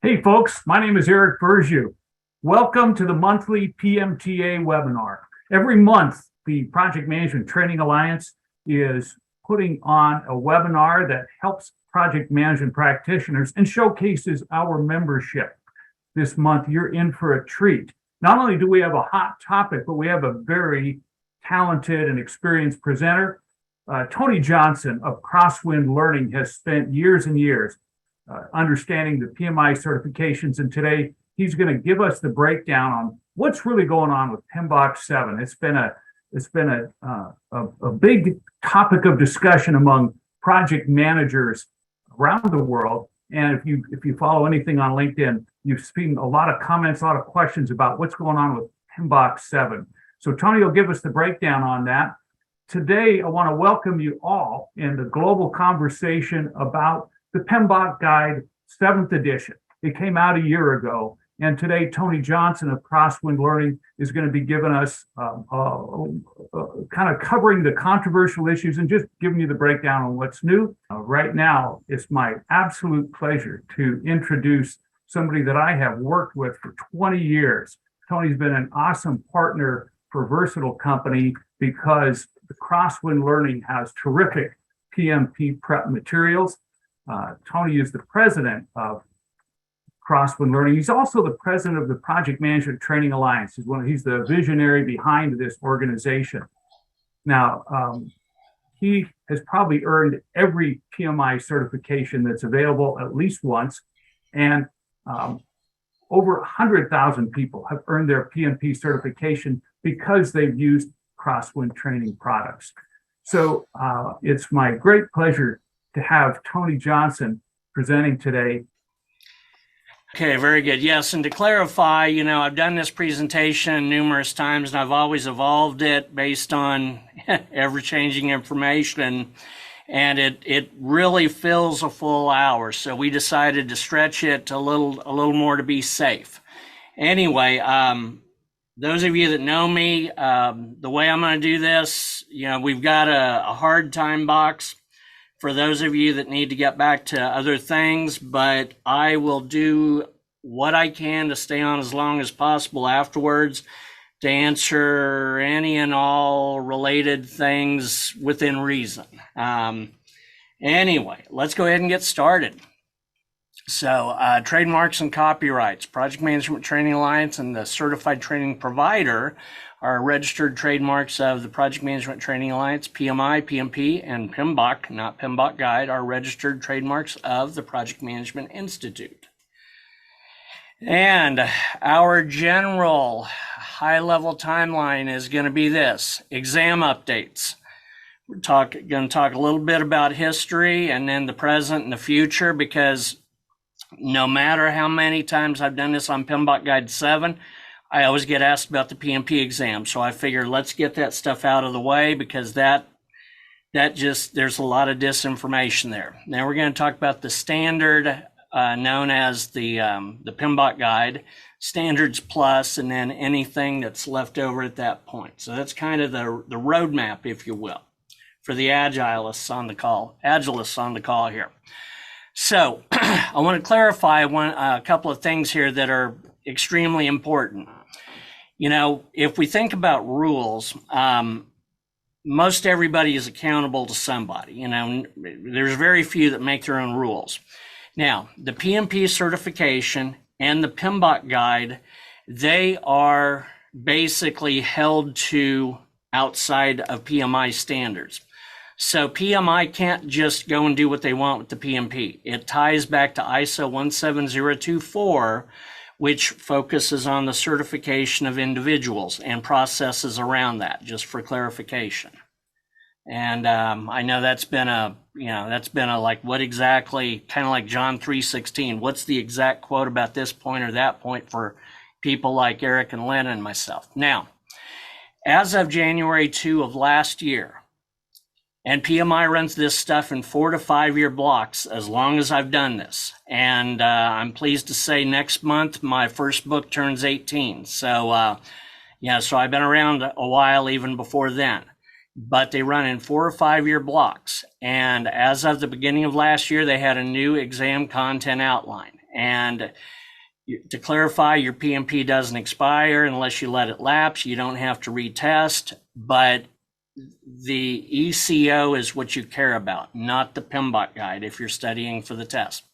Hey folks, my name is Eric Bergiu. Welcome to the monthly PMTA webinar. Every month, the Project Management Training Alliance is putting on a webinar that helps project management practitioners and showcases our membership. This month, you're in for a treat. Not only do we have a hot topic, but we have a very talented and experienced presenter. Tony Johnson of Crosswind Learning has spent years and years understanding the PMI certifications, and today he's going to give us the breakdown on what's really going on with PMBOK 7. It's been a big topic of discussion among project managers around the world. And if you follow anything on LinkedIn, you've seen a lot of comments, a lot of questions about what's going on with PMBOK 7. So Tony will give us the breakdown on that. Today, I want to welcome you all in the global conversation about the PMBOK Guide 7th edition. It came out a year ago, and today Tony Johnson of Crosswind Learning is going to be giving us kind of covering the controversial issues and just giving you the breakdown on what's new. Right now, it's my absolute pleasure to introduce somebody that I have worked with for 20 years. Tony's been an awesome partner for Versatile Company because the Crosswind Learning has terrific PMP prep materials. Tony is the president of Crosswind Learning. He's also the president of the Project Management Training Alliance. He's the visionary behind this organization. Now, he has probably earned every PMI certification that's available at least once, and over 100,000 people have earned their PMP certification because they've used Crosswind training products. So it's my great pleasure to have Tony Johnson presenting today. Okay, very good. Yes, and to clarify, I've done this presentation numerous times, and I've always evolved it based on ever-changing information, and it really fills a full hour. So we decided to stretch it a little more to be safe. Anyway, those of you that know me, the way I'm going to do this, we've got a hard time box for those of you that need to get back to other things, but I will do what I can to stay on as long as possible afterwards to answer any and all related things within reason. Anyway, let's go ahead and get started. So trademarks and copyrights, Project Management Training Alliance and the Certified Training Provider are registered trademarks of the Project Management Training Alliance. PMI, PMP, and PMBOK, not PMBOK Guide, are registered trademarks of the Project Management Institute. And our general high-level timeline is going to be this: exam updates. We're going to talk a little bit about history and then the present and the future, because no matter how many times I've done this on PMBOK Guide 7, I always get asked about the PMP exam. So I figured let's get that stuff out of the way, because that just, there's a lot of disinformation there. Now we're going to talk about the standard known as the PMBOK Guide, Standards Plus, and then anything that's left over at that point. So that's kind of the roadmap, if you will, for the agilists on the call here. So I want to clarify a couple of things here that are extremely important. If we think about rules, most everybody is accountable to somebody. There's very few that make their own rules. Now, the PMP certification and the PMBOK Guide, they are basically held to outside of PMI standards. So PMI can't just go and do what they want with the PMP. It ties back to ISO 17024, which focuses on the certification of individuals and processes around that, just for clarification. And I know that's been a like, what exactly, kind of like John 3:16, what's the exact quote about this point or that point for people like Eric and Lynn and myself. Now, as of January 2 of last year, and PMI runs this stuff in 4 to 5 year blocks as long as I've done this. And I'm pleased to say next month, my first book turns 18. So, so I've been around a while even before then. But they run in 4 or 5 year blocks. And as of the beginning of last year, they had a new exam content outline. And to clarify, your PMP doesn't expire unless you let it lapse. You don't have to retest, but the ECO is what you care about, not the PMBOK guide if you're studying for the test.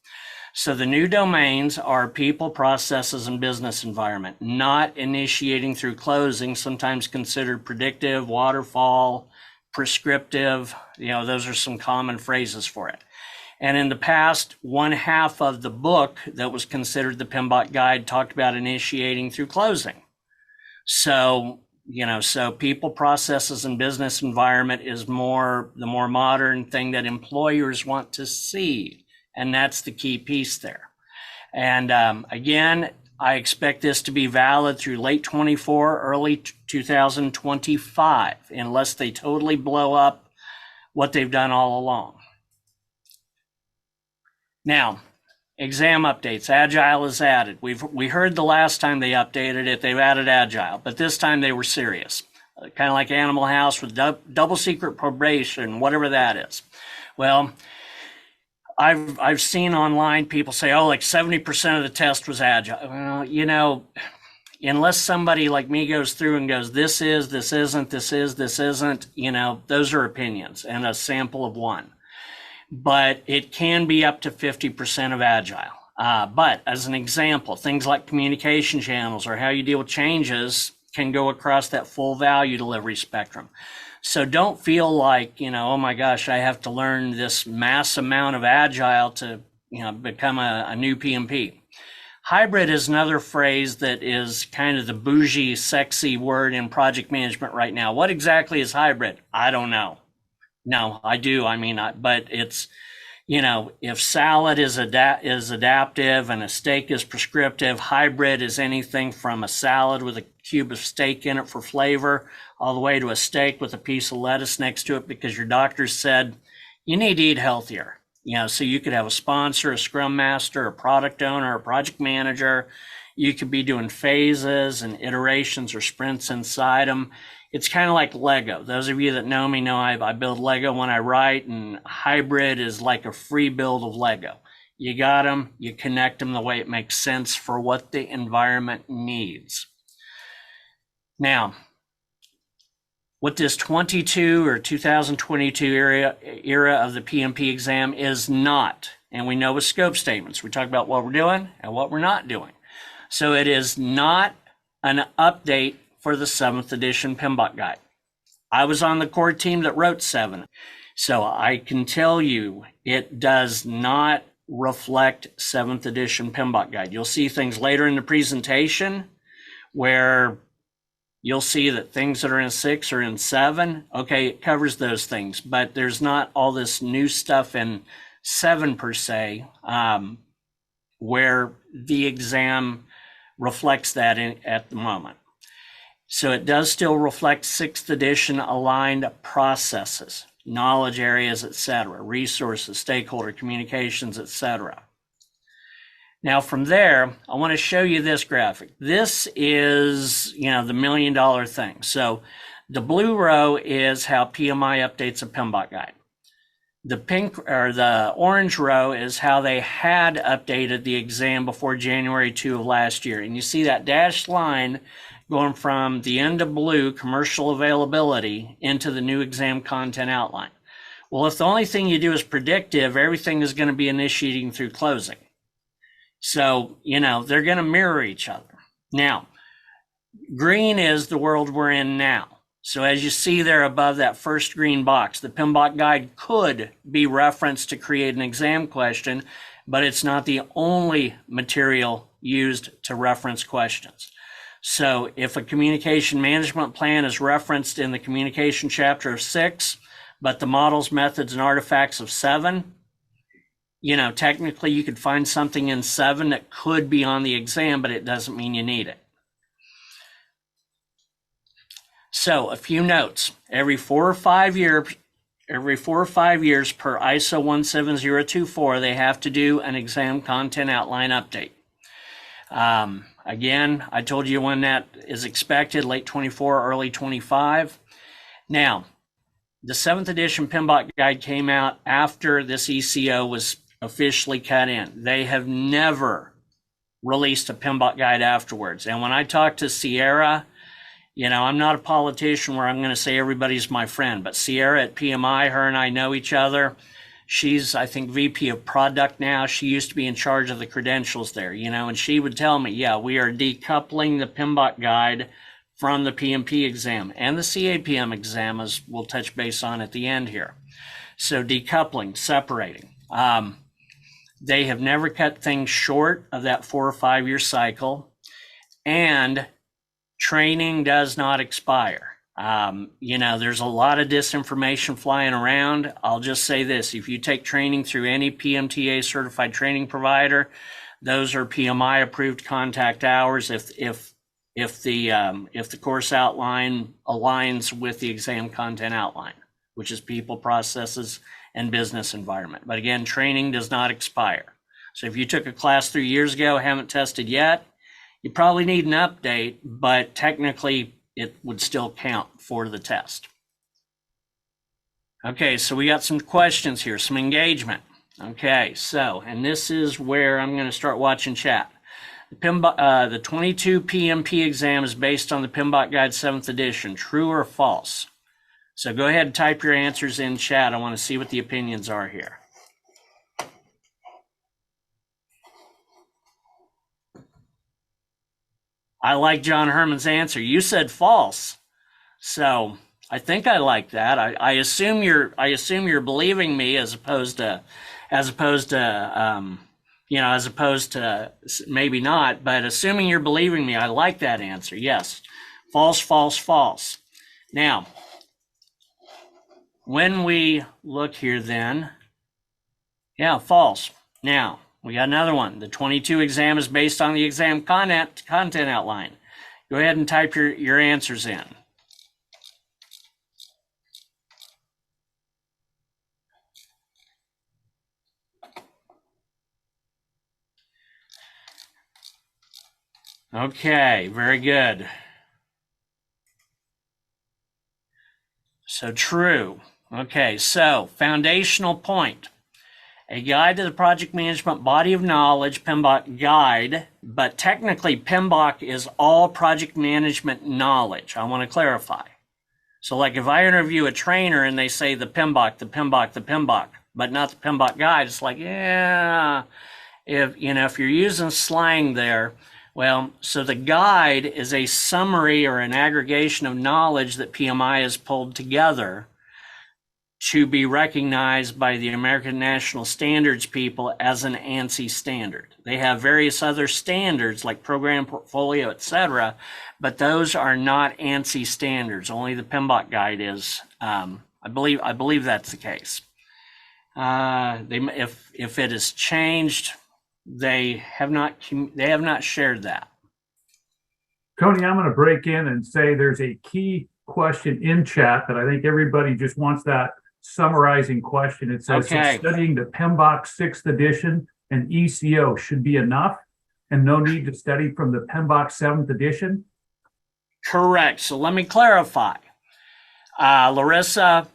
So the new domains are people, processes, and business environment, not initiating through closing, sometimes considered predictive, waterfall, prescriptive. Those are some common phrases for it. And in the past, one half of the book that was considered the PMBOK guide talked about initiating through closing. So, so people, processes, and business environment is the more modern thing that employers want to see. And that's the key piece there. And again, I expect this to be valid through late 24, early 2025, unless they totally blow up what they've done all along. Now, exam updates. Agile is added. We heard the last time they updated it, they've added Agile, but this time they were serious. Kind of like Animal House with double secret probation, whatever that is. Well, I've seen online people say, like 70% of the test was Agile. Well, unless somebody like me goes through and goes, this is, this isn't, this is, this isn't, those are opinions and a sample of one. But it can be up to 50% of Agile. But as an example, things like communication channels or how you deal with changes can go across that full value delivery spectrum. So don't feel like, oh my gosh, I have to learn this mass amount of Agile to, become a new PMP. Hybrid is another phrase that is kind of the bougie, sexy word in project management right now. What exactly is hybrid? I don't know. No, I do. But it's, if salad is adaptive and a steak is prescriptive, hybrid is anything from a salad with a cube of steak in it for flavor, all the way to a steak with a piece of lettuce next to it because your doctor said you need to eat healthier. So you could have a sponsor, a scrum master, a product owner, a project manager. You could be doing phases and iterations or sprints inside them. It's kind of like Lego. Those of you that know me know I build Lego when I write, and hybrid is like a free build of Lego. You got them, you connect them the way it makes sense for what the environment needs. Now, what this 22 or 2022 era of the PMP exam is not, and we know with scope statements, we talk about what we're doing and what we're not doing. So it is not an update for the 7th edition PMBOK guide. I was on the core team that wrote 7, so I can tell you it does not reflect 7th edition PMBOK guide. You'll see things later in the presentation where you'll see that things that are in 6 are in 7. Okay, it covers those things, but there's not all this new stuff in 7 per se, where the exam reflects that at the moment. So it does still reflect 6th edition aligned processes, knowledge areas, etc., resources, stakeholder communications, etc. Now from there, I want to show you this graphic. This is, the $1 million thing. So the blue row is how PMI updates a PMBOK guide. The pink or the orange row is how they had updated the exam before January 2 of last year. And you see that dashed line going from the end of blue, commercial availability, into the new exam content outline. Well, if the only thing you do is predictive, everything is going to be initiating through closing. So, they're going to mirror each other. Now, green is the world we're in now. So as you see there above that first green box, the PMBOK guide could be referenced to create an exam question, but it's not the only material used to reference questions. So if a communication management plan is referenced in the communication chapter of 6, but the models, methods, and artifacts of 7, technically you could find something in 7 that could be on the exam, but it doesn't mean you need it. So a few notes. Every 4 or 5 years per ISO 17024, they have to do an exam content outline update. Again, I told you when that is expected, late 24, early 25. Now, the 7th edition PMBOK guide came out after this ECO was officially cut in. They have never released a PMBOK guide afterwards. And when I talk to Sierra, I'm not a politician where I'm going to say everybody's my friend, but Sierra at PMI, her and I know each other. She's, I think, VP of product now. She used to be in charge of the credentials there, and she would tell me, yeah, we are decoupling the PMBOK guide from the PMP exam and the CAPM exam, as we'll touch base on at the end here. So decoupling, separating. They have never cut things short of that 4 or 5 year cycle, and training does not expire. There's a lot of disinformation flying around. I'll just say this: if you take training through any PMTA certified training provider, those are PMI approved contact hours. If the course outline aligns with the exam content outline, which is people, processes, and business environment. But again, training does not expire. So if you took a class 3 years ago, haven't tested yet, you probably need an update, but technically it would still count for the test. Okay, so we got some questions here, some engagement. Okay, so, and this is where I'm going to start watching chat. The 22 PMP exam is based on the PMBOK Guide 7th edition. True or false? So go ahead and type your answers in chat. I want to see what the opinions are here. I like John Herman's answer. You said false. So I think I like that. I assume you're believing me as opposed to maybe not, but assuming you're believing me, I like that answer. Yes. False, false, false. Now, when we look here then, yeah, false. Now, we got another one. The 22 exam is based on the exam content outline. Go ahead and type your answers in. Okay, very good. So true. Okay, so foundational point. A guide to the project management body of knowledge, PMBOK guide, but technically PMBOK is all project management knowledge. I want to clarify. So like if I interview a trainer and they say the PMBOK, but not the PMBOK guide, it's like, yeah, if you're using slang there, well, so the guide is a summary or an aggregation of knowledge that PMI has pulled together to be recognized by the American National Standards people as an ANSI standard. They have various other standards like program portfolio, etc., but those are not ANSI standards. Only the PMBOK guide is. I believe that's the case. If it has changed, they have not shared that. Tony, I'm going to break in and say there's a key question in chat that I think everybody just wants that summarizing question. It says, okay, studying the PMBOK 6th edition and ECO should be enough and no need to study from the PMBOK 7th edition? Correct. So let me clarify. Larissa,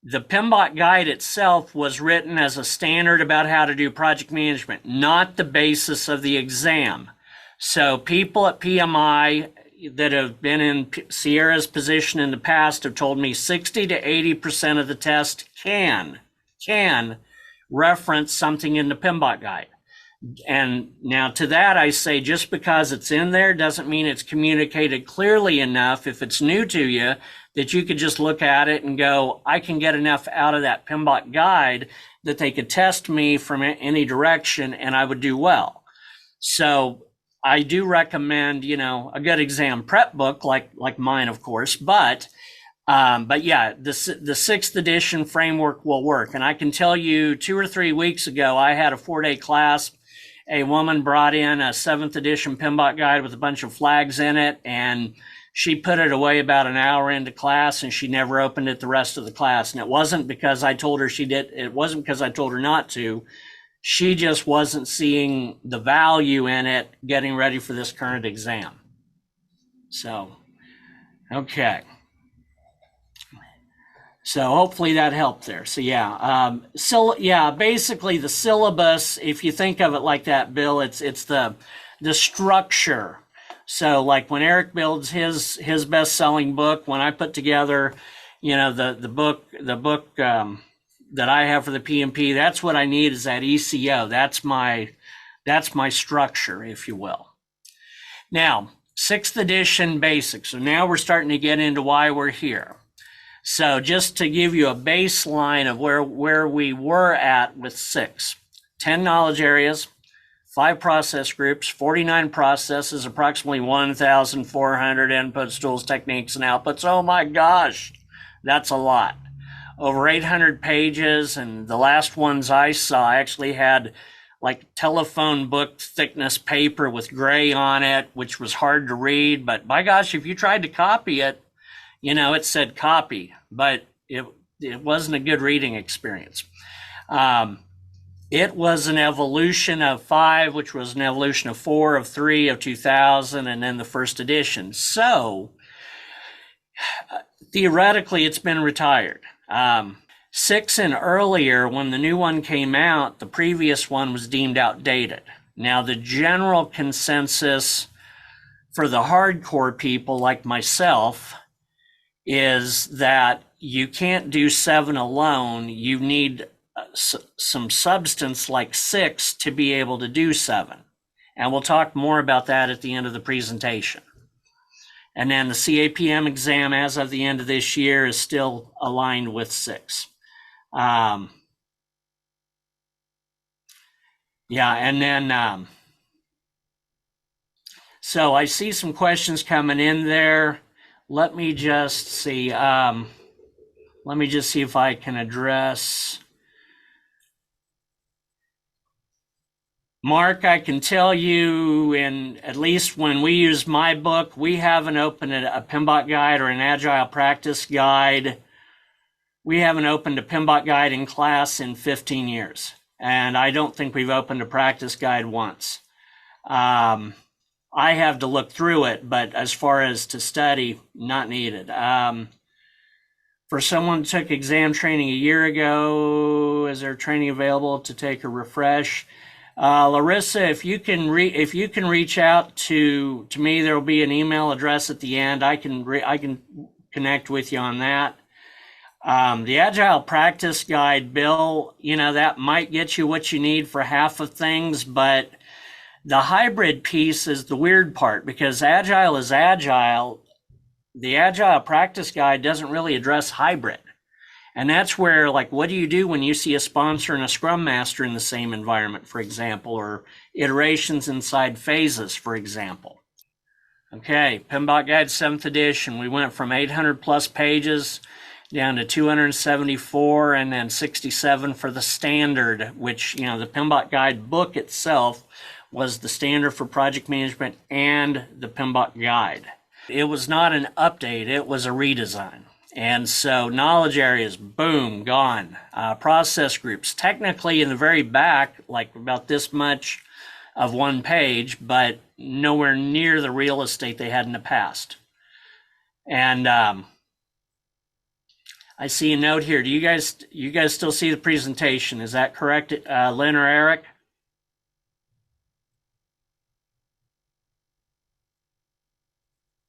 the PMBOK guide itself was written as a standard about how to do project management, not the basis of the exam. So people at PMI that have been in Sierra's position in the past have told me 60 to 80% of the test can reference something in the PMBOK guide. And now to that I say, just because it's in there doesn't mean it's communicated clearly enough if it's new to you that you could just look at it and go, I can get enough out of that PMBOK guide that they could test me from any direction and I would do well. So I do recommend, a good exam prep book like mine, of course, but yeah, the 6th edition framework will work. And I can tell you 2 or 3 weeks ago, I had a 4-day class. A woman brought in a 7th edition PMBOK guide with a bunch of flags in it, and she put it away about an hour into class, and she never opened it the rest of the class. And it wasn't because I told her she did. It wasn't because I told her not to. She just wasn't seeing the value in it getting ready for this current exam. So, okay. So hopefully that helped there. So yeah, basically the syllabus, if you think of it like that, Bill, it's the structure. So like when Eric builds his best-selling book, when I put together, the book that I have for the PMP, that's what I need is that ECO. That's my structure, if you will. Now, 6th edition basics. So now we're starting to get into why we're here. So just to give you a baseline of where we were at with 6, 10 knowledge areas, 5 process groups, 49 processes, approximately 1,400 inputs, tools, techniques, and outputs. Oh my gosh, that's a lot. Over 800 pages, and the last ones I saw actually had like telephone book thickness paper with gray on it, which was hard to read. But by gosh, if you tried to copy it, it said copy, but it wasn't a good reading experience. It was an evolution of 5, which was an evolution of 4, of 3, of 2000, and then the first edition. So theoretically, it's been retired. 6 and earlier, when the new one came out, the previous one was deemed outdated. Now, the general consensus for the hardcore people like myself is that you can't do 7 alone. You need some substance like 6 to be able to do 7. And we'll talk more about that at the end of the presentation. And then the CAPM exam as of the end of this year is still aligned with 6. So I see some questions coming in there. Let me just see. Let me just see if I can address. Mark, I can tell you, at least when we use my book, we haven't opened a PMBOK guide or an Agile practice guide. We haven't opened a PMBOK guide in class in 15 years. And I don't think we've opened a practice guide once. I have to look through it, but as far as to study, not needed. For someone who took exam training a year ago, is there training available to take a refresh? Larissa, if you can reach out to me, there will be an email address at the end. I can connect with you on that. The Agile Practice Guide, Bill, that might get you what you need for half of things, but the hybrid piece is the weird part because Agile is Agile. The Agile Practice Guide doesn't really address hybrid. And that's where, like, what do you do when you see a sponsor and a Scrum Master in the same environment, for example, or iterations inside phases, for example? Okay, PMBOK Guide 7th edition. We went from 800 plus pages down to 274 and then 67 for the standard, which, the PMBOK Guide book itself was the standard for project management and the PMBOK Guide. It was not an update, it was a redesign. And so knowledge areas, boom, gone. Process groups, technically in the very back, like about this much of one page, but nowhere near the real estate they had in the past. And I see a note here. Do you guys still see the presentation? Is that correct, Lynn or Eric?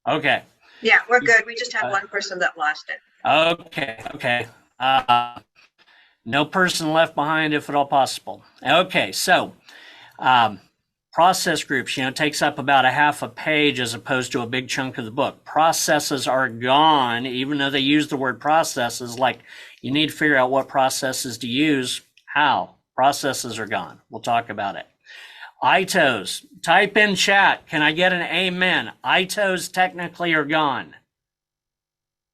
Okay. Yeah, we're good. We just had one person that lost it. Okay. No person left behind if at all possible. Okay, so process groups, takes up about a half a page as opposed to a big chunk of the book. Processes are gone, even though they use the word processes, like you need to figure out what processes to use. How? Processes are gone. We'll talk about it. ITOs, type in chat. Can I get an amen? ITOs technically are gone.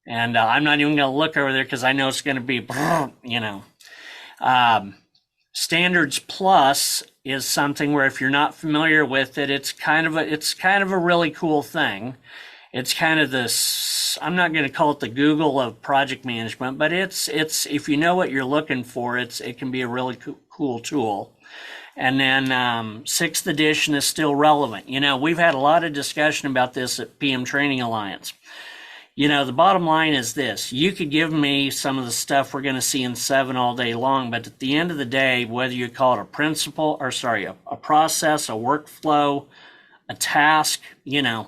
And I'm not even going to look over there because I know it's going to be, Standards Plus is something where if you're not familiar with it, it's kind of a really cool thing. It's kind of this, I'm not going to call it the Google of project management, but it's if you know what you're looking for, it can be a really cool tool. And then 6th edition is still relevant. We've had a lot of discussion about this at PM Training Alliance. The bottom line is this. You could give me some of the stuff we're going to see in 7 all day long, but at the end of the day, whether you call it a process, a workflow, a task, a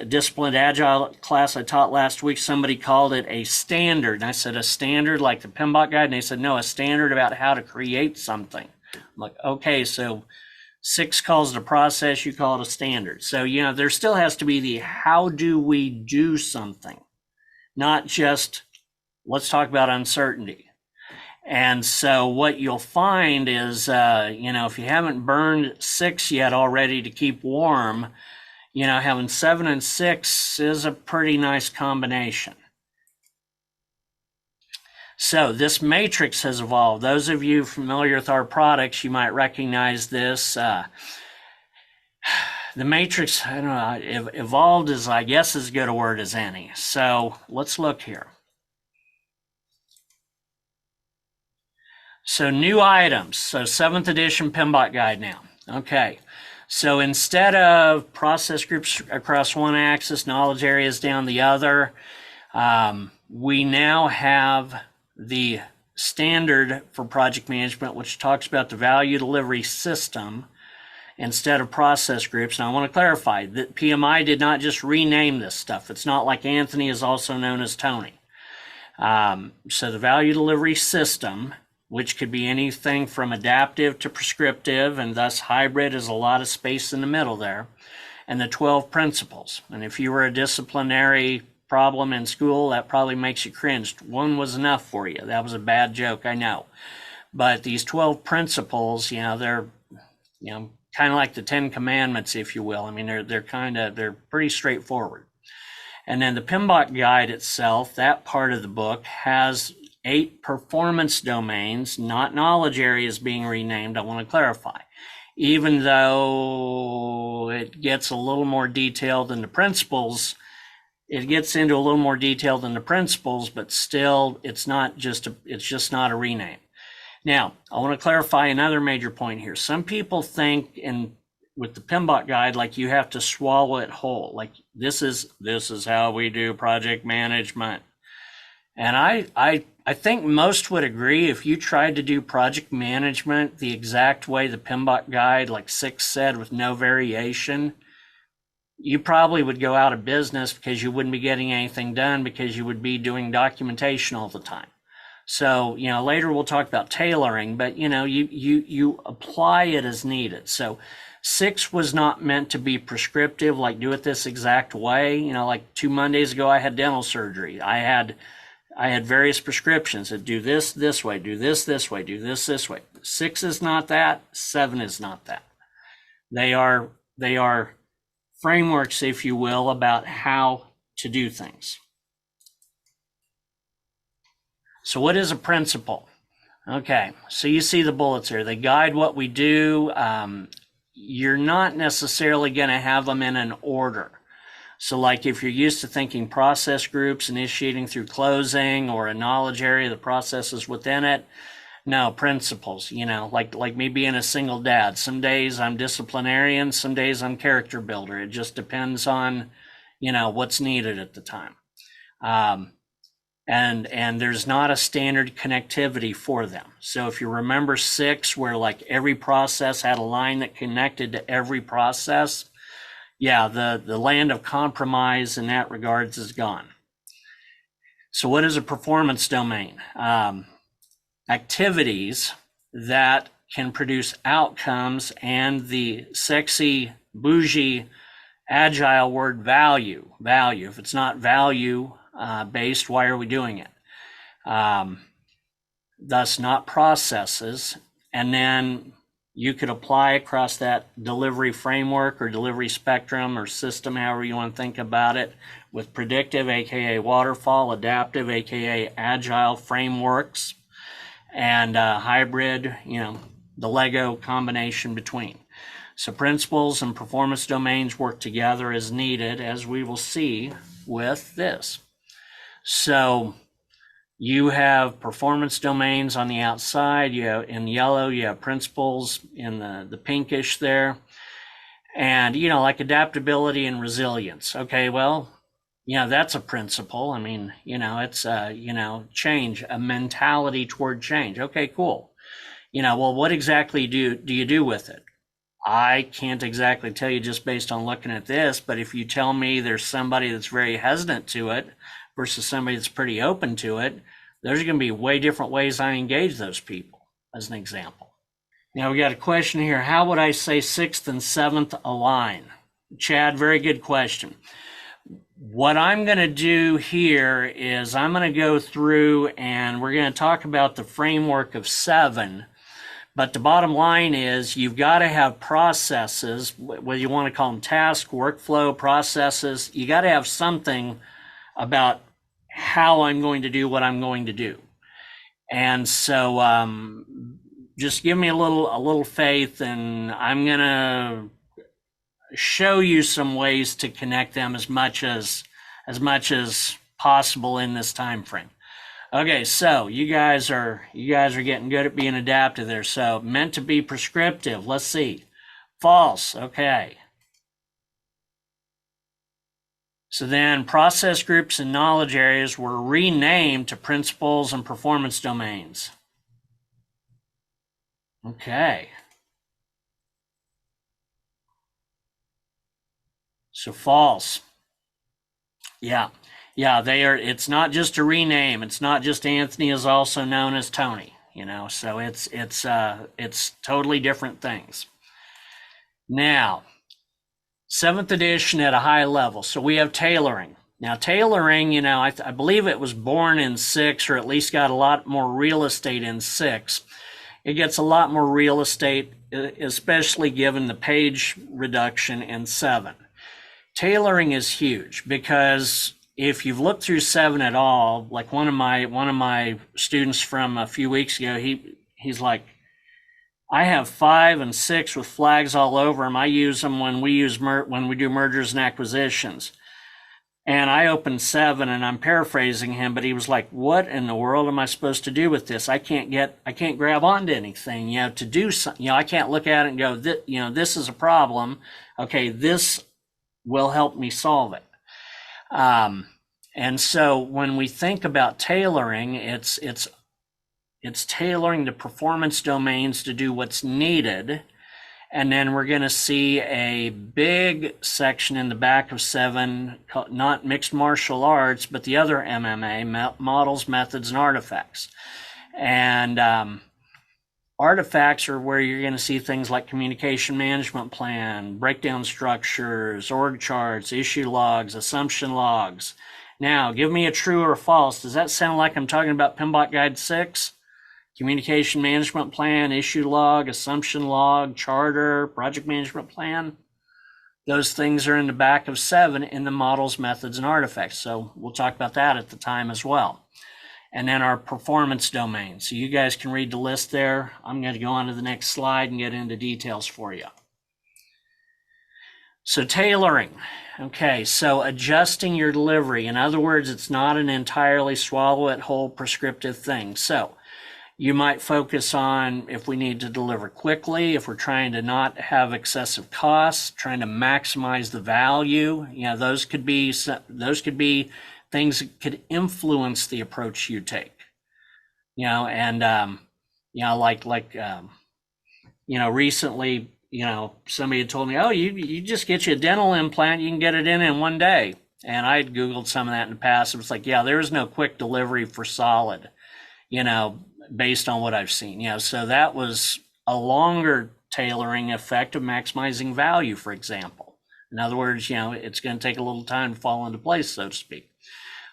disciplined agile class I taught last week, somebody called it a standard. And I said, a standard like the PMBOK guide? And they said, no, a standard about how to create something. I'm like, okay, so 6 calls it a process, you call it a standard. So, there still has to be the how do we do something, not just let's talk about uncertainty. And so what you'll find is, if you haven't burned 6 yet already to keep warm, having 7 and 6 is a pretty nice combination. So this matrix has evolved. Those of you familiar with our products, you might recognize this. The matrix, evolved is, I guess, as good a word as any. So let's look here. So new items. So 7th edition PMBOK guide now. Okay. So instead of process groups across one axis, knowledge areas down the other, we now have the standard for project management, which talks about the value delivery system instead of process groups. And I want to clarify that PMI did not just rename this stuff. It's not like Anthony is also known as Tony. So the value delivery system, which could be anything from adaptive to prescriptive, and thus hybrid is a lot of space in the middle there, and the 12 principles. And if you were a disciplinary problem in school, that probably makes you cringe. 1 was enough for you. That was a bad joke, I know. But these 12 principles, they're, kind of like the 10 commandments, if you will. I mean, they're pretty straightforward. And then the PMBOK guide itself, that part of the book, has 8 performance domains, not knowledge areas being renamed, I want to clarify. Even though it gets a little more detailed than the principles, but still it's just not a rename. Now, I want to clarify another major point here. Some people think with the PMBOK guide, like you have to swallow it whole. Like this is how we do project management. And I think most would agree if you tried to do project management the exact way the PMBOK guide, like 6 said, with no variation, you probably would go out of business because you wouldn't be getting anything done because you would be doing documentation all the time. So, later we'll talk about tailoring, but, you apply it as needed. So 6 was not meant to be prescriptive, like do it this exact way. Like 2 Mondays ago, I had dental surgery. I had various prescriptions that do this way, do this way, do this way. 6 is not that. 7 is not that. They are frameworks, if you will, about how to do things. So what is a principle? Okay, so you see the bullets here. They guide what we do. You're not necessarily going to have them in an order. So like if you're used to thinking process groups, initiating through closing, or a knowledge area, the processes within it, no, principles, like me being a single dad. Some days I'm disciplinarian, some days I'm character builder. It just depends on, what's needed at the time. And there's not a standard connectivity for them. So if you remember 6, where like every process had a line that connected to every process, yeah, the land of compromise in that regards is gone. So what is a performance domain? Activities that can produce outcomes and the sexy, bougie, agile word value. If it's not value based, why are we doing it? Thus not processes. And then you could apply across that delivery framework or delivery spectrum or system, however you want to think about it, with predictive, aka waterfall, adaptive, aka agile frameworks, and hybrid, the Lego combination between. So principles and performance domains work together as needed, as we will see with this. So you have performance domains on the outside. You have in yellow, you have principles in the pinkish there. And, like adaptability and resilience. Okay, well, that's a principle. I mean, it's change, a mentality toward change. Okay, cool. Well, what exactly do you do with it? I can't exactly tell you just based on looking at this, but if you tell me there's somebody that's very hesitant to it versus somebody that's pretty open to it, there's going to be way different ways I engage those people, as an example. Now we got a question here. How would I say 6th and 7th align? Chad, very good question. What I'm going to do here is I'm going to go through and we're going to talk about the framework of 7. But the bottom line is you've got to have processes, whether you want to call them task, workflow, processes. You got to have something about how I'm going to do what I'm going to do. And so just give me a little faith, and I'm going to show you some ways to connect them as much as possible in this time frame. Okay, so you guys are getting good at being adaptive there. So meant to be prescriptive. Let's see. False. Okay. So then process groups and knowledge areas were renamed to principles and performance domains. Okay. So false. Yeah, they are. It's not just a rename. It's not just Anthony is also known as Tony, so it's totally different things. Now, 7th edition at a high level. So we have tailoring. Now, tailoring, I believe it was born in 6, or at least got a lot more real estate in 6. It gets a lot more real estate, especially given the page reduction in 7. Tailoring is huge because if you've looked through 7 at all, like one of my students from a few weeks ago, he's like, I have 5 and 6 with flags all over them. I use them when we do mergers and acquisitions. And I opened 7, and I'm paraphrasing him, but he was like, what in the world am I supposed to do with this? I can't grab onto anything, to do something. I can't look at it and go, this is a problem. Okay, this will help me solve it. And so when we think about tailoring, it's tailoring the performance domains to do what's needed. And then we're going to see a big section in the back of 7, not mixed martial arts, but the other MMA, models, methods, and artifacts. And artifacts are where you're going to see things like communication management plan, breakdown structures, org charts, issue logs, assumption logs. Now, give me a true or false. Does that sound like I'm talking about PMBOK Guide 6? Communication management plan, issue log, assumption log, charter, project management plan. Those things are in the back of 7 in the models, methods, and artifacts. So we'll talk about that at the time as well. And then our performance domain. So you guys can read the list there. I'm going to go on to the next slide and get into details for you. So tailoring. Okay, so adjusting your delivery. In other words, it's not an entirely swallow it whole prescriptive thing. So you might focus on if we need to deliver quickly, if we're trying to not have excessive costs, trying to maximize the value. Those could be things that could influence the approach you take. Recently, somebody had told me, oh, you just get you a dental implant, you can get it in one day. And I had Googled some of that in the past. It was like, yeah, there is no quick delivery for solid, based on what I've seen. So that was a longer tailoring effect of maximizing value, for example. In other words, it's going to take a little time to fall into place, so to speak.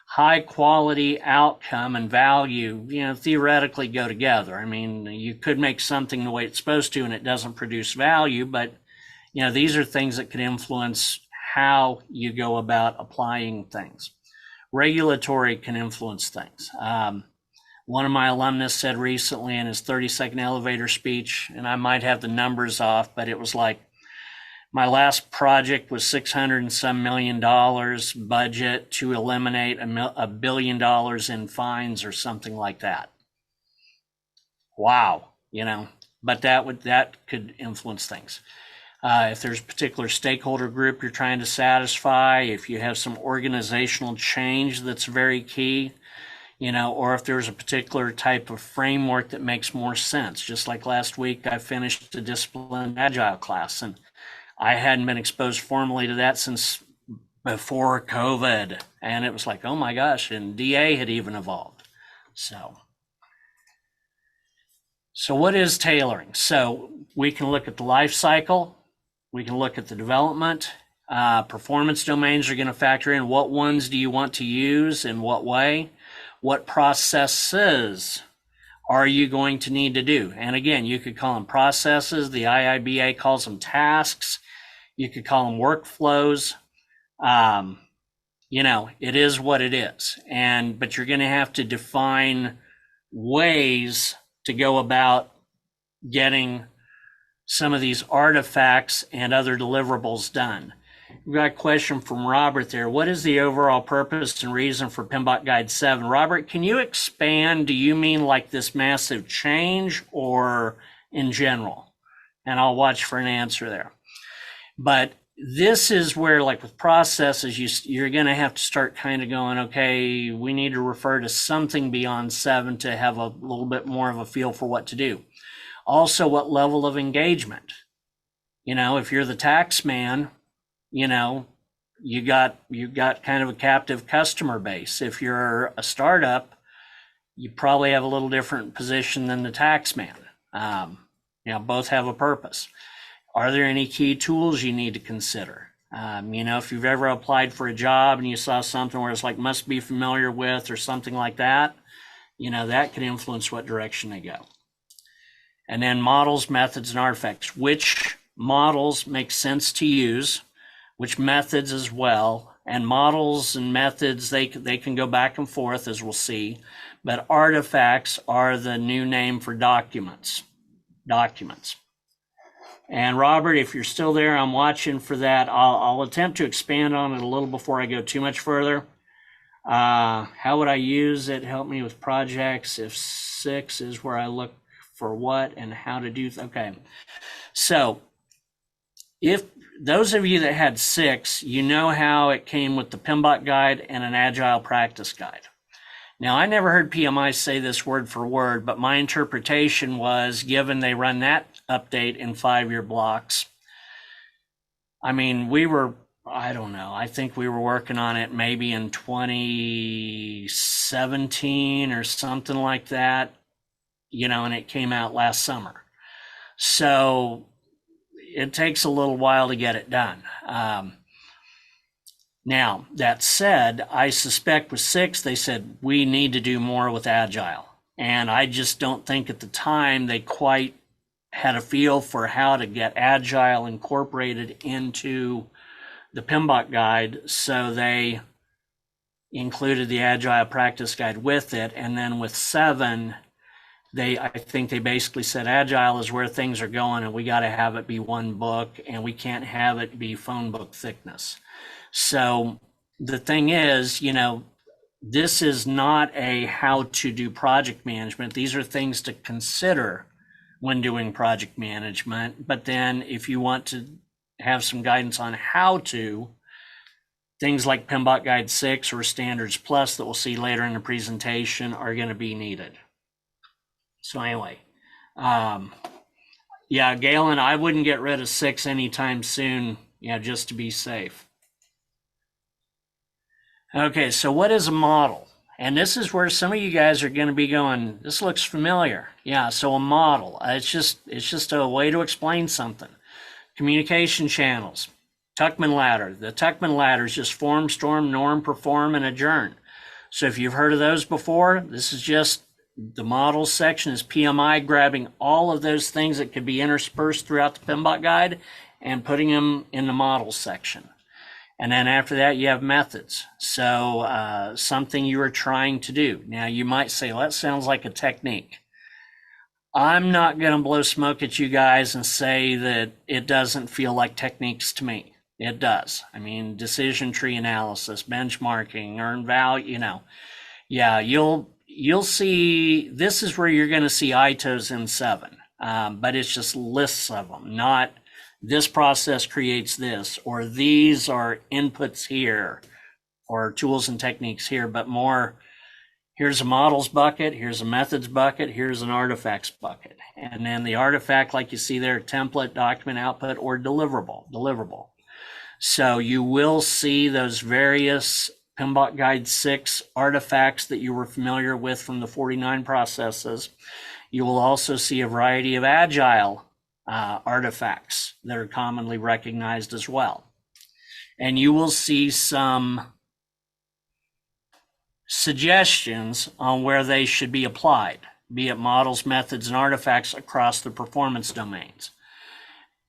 High quality outcome and value, theoretically go together. I mean, you could make something the way it's supposed to and it doesn't produce value, but these are things that could influence how you go about applying things. Regulatory can influence things. One of my alumnus said recently in his 30-second elevator speech, and I might have the numbers off, but it was like, my last project was $600 and some million budget to eliminate $1 billion in fines or something like that. Wow, but that could influence things. If there's a particular stakeholder group you're trying to satisfy, if you have some organizational change that's very key, or if there's a particular type of framework that makes more sense. Just like last week, I finished a disciplined agile class, and I hadn't been exposed formally to that since before COVID. And it was like, oh my gosh, and DA had even evolved. So what is tailoring? So we can look at the life cycle. We can look at the development. Performance domains are going to factor in. What ones do you want to use in what way? What processes are you going to need to do? And again, you could call them processes. The IIBA calls them tasks. You could call them workflows. It is what it is. But you're going to have to define ways to go about getting some of these artifacts and other deliverables done. We've got a question from Robert there. What is the overall purpose and reason for PMBOK Guide 7? Robert, can you expand? Do you mean like this massive change or in general? And I'll watch for an answer there. But this is where, like with processes, you're going to have to start kind of going, okay, we need to refer to something beyond 7 to have a little bit more of a feel for what to do. Also, what level of engagement? If you're the tax man, you got kind of a captive customer base. If you're a startup, you probably have a little different position than the tax man. Both have a purpose. Are there any key tools you need to consider? If you've ever applied for a job and you saw something where it's like must be familiar with or something like that, that can influence what direction they go. And then models, methods, and artifacts. Which models make sense to use? Which methods as well? And models and methods, they can go back and forth, as we'll see. But artifacts are the new name for documents. And Robert, if you're still there, I'm watching for that. I'll attempt to expand on it a little before I go too much further. How would I use it? Help me with projects. If 6 is where I look for what and how to do. Okay. So if those of you that had 6, you know how it came with the PMBOK guide and an agile practice guide. Now, I never heard PMI say this word for word, but my interpretation was, given they run that update in 5-year blocks, I mean, I think we were working on it maybe in 2017 or something like that, and it came out last summer. So it takes a little while to get it done. Now, that said, I suspect with 6, they said, we need to do more with Agile. And I just don't think at the time they quite had a feel for how to get Agile incorporated into the PMBOK guide. So they included the Agile practice guide with it. And then with 7, I think they basically said Agile is where things are going and we got to have it be one book and we can't have it be phone book thickness. So the thing is, this is not a how to do project management. These are things to consider when doing project management. But then if you want to have some guidance on how to, things like PMBOK Guide 6 or Standards Plus that we'll see later in the presentation are going to be needed. So anyway, Galen, I wouldn't get rid of 6 anytime soon, just to be safe. Okay, so what is a model? And this is where some of you guys are going to be going, this looks familiar. Yeah, so a model, it's just a way to explain something. Communication channels, Tuckman ladder. The Tuckman ladder is just form, storm, norm, perform, and adjourn. So if you've heard of those before, this is just the models section is PMI grabbing all of those things that could be interspersed throughout the PMBOK guide and putting them in the models section. And then after that, you have methods. So something you are trying to do. Now, you might say, well, that sounds like a technique. I'm not going to blow smoke at you guys and say that it doesn't feel like techniques to me. It does. I mean, decision tree analysis, benchmarking, earned value, Yeah, you'll see, this is where you're going to see ITOs in 7. But it's just lists of them, not this process creates this, or these are inputs here, or tools and techniques here, but more, here's a models bucket, here's a methods bucket, here's an artifacts bucket. And then the artifact, like you see there, template, document, output, or deliverable. So you will see those various PMBOK Guide 6 artifacts that you were familiar with from the 49 processes. You will also see a variety of agile artifacts that are commonly recognized as well. And you will see some suggestions on where they should be applied, be it models, methods, and artifacts across the performance domains.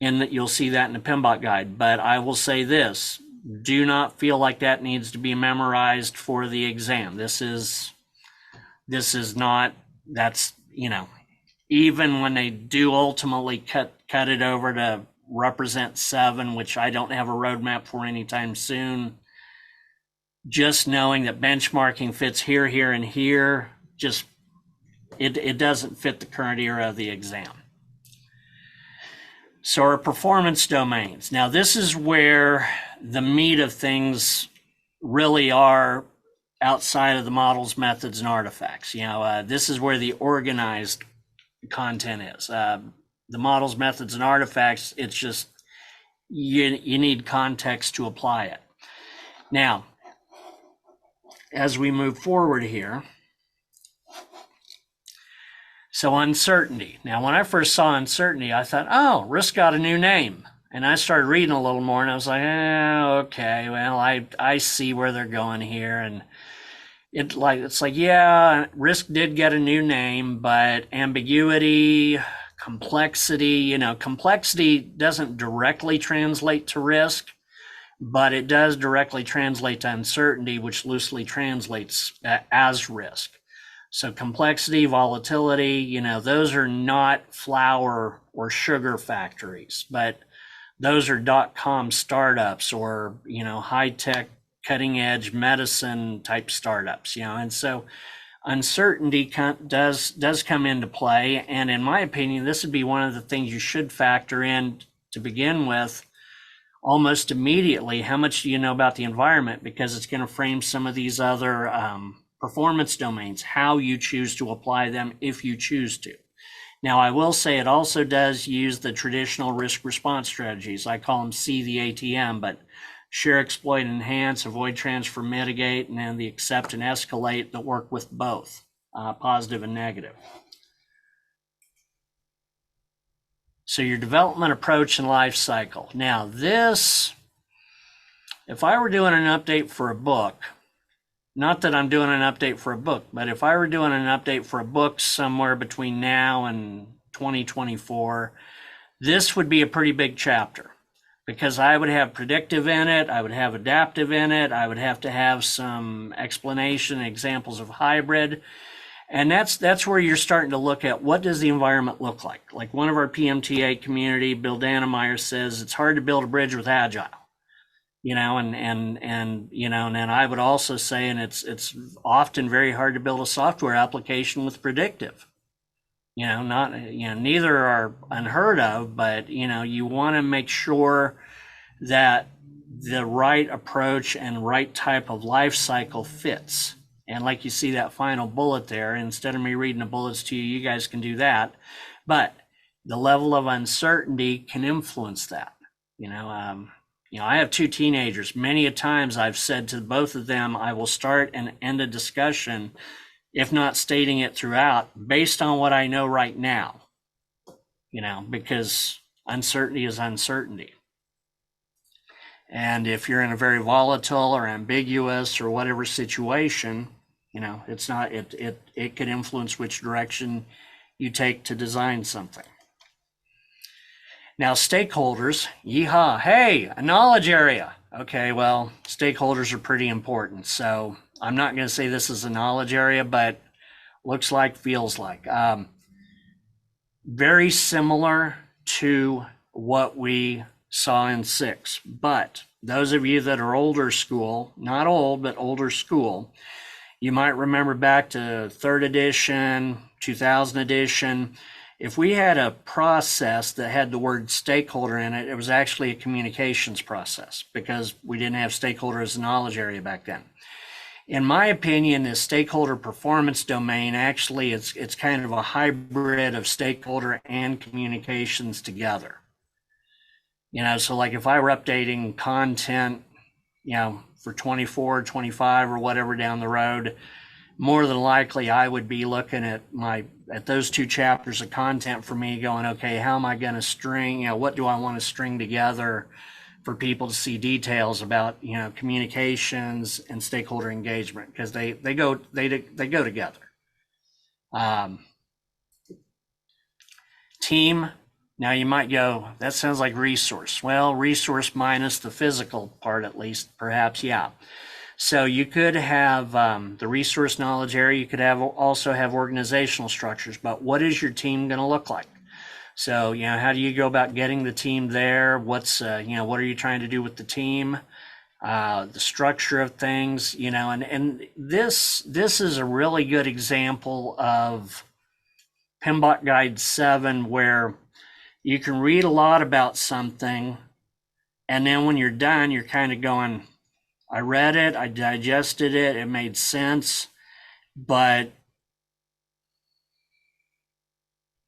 And that you'll see that in the PMBOK guide. But I will say this, do not feel like that needs to be memorized for the exam. This is not, that's, you know, even when they do ultimately cut it over to represent 7, which I don't have a roadmap for anytime soon, just knowing that benchmarking fits here, here, and here, just, it doesn't fit the current era of the exam. So our performance domains. Now this is where the meat of things really are outside of the models, methods, and artifacts. You know, this is where the organized content is. The models, methods, and artifacts, it's just, you need context to apply it. Now, as we move forward here, so uncertainty. Now, when I first saw uncertainty, I thought, oh, risk got a new name. And I started reading a little more and I was like, okay, well, I see where they're going here. And it's like, yeah, risk did get a new name, but ambiguity, complexity, you know, complexity doesn't directly translate to risk, but it does directly translate to uncertainty, which loosely translates as risk. So complexity, volatility, you know, those are not flour or sugar factories, but those are .com startups or, you know, high-tech, cutting-edge medicine type startups, you know, and so uncertainty does come into play. And in my opinion, this would be one of the things you should factor in to begin with almost immediately. How much do you know about the environment? Because it's going to frame some of these other performance domains, how you choose to apply them if you choose to. Now, I will say it also does use the traditional risk response strategies. I call them C, the ATM, but share, exploit, enhance, avoid, transfer, mitigate, and then the accept and escalate that work with both, positive and negative. So your development approach and life cycle. Now this, if I were doing an update for a book, not that I'm doing an update for a book, but if I were doing an update for a book somewhere between now and 2024, this would be a pretty big chapter because I would have predictive in it, I would have adaptive in it, I would have to have some explanation, examples of hybrid. And that's where you're starting to look at what does the environment look like. Like one of our PMTA community, Bill Danemeyer, says it's hard to build a bridge with agile. You know, and you know, and then I would also say, and it's often very hard to build a software application with predictive. You know, not, you know, neither are unheard of, but you know, you want to make sure that the right approach and right type of life cycle fits. And like you see that final bullet there, instead of me reading the bullets to you, you guys can do that. But the level of uncertainty can influence that. You know, I have 2 teenagers. Many a times I've said to both of them, I will start and end a discussion, if not stating it throughout, based on what I know right now, you know, because uncertainty is uncertainty. And if you're in a very volatile or ambiguous or whatever situation, you know, it's not, it could influence which direction you take to design something. Now, stakeholders, yeehaw, hey, a knowledge area. Okay, well, stakeholders are pretty important. So I'm not going to say this is a knowledge area, but looks like, feels like. Very similar to what we saw in 6. But those of you that are older school, not old, but older school, you might remember back to 3rd edition, 2000 edition. If we had a process that had the word stakeholder in it, it was actually a communications process because we didn't have stakeholder as a knowledge area back then. In my opinion, this stakeholder performance domain, actually, it's kind of a hybrid of stakeholder and communications together. So like if I were updating content, for 24, 25 or whatever down the road, more than likely I would be looking at those 2 chapters of content for me going, okay, how am I going to string, what do I want to string together for people to see details about, communications and stakeholder engagement, because they go together. Team. Now you might go, that sounds like resource. Well, resource minus the physical part, at least, perhaps, yeah. So you could have the resource knowledge area. You could also have organizational structures, but what is your team going to look like? So, how do you go about getting the team there? What are you trying to do with the team? The structure of things, and this is a really good example of PMBOK Guide 7, where you can read a lot about something, and then when you're done, you're kind of going, I read it, I digested it, it made sense, but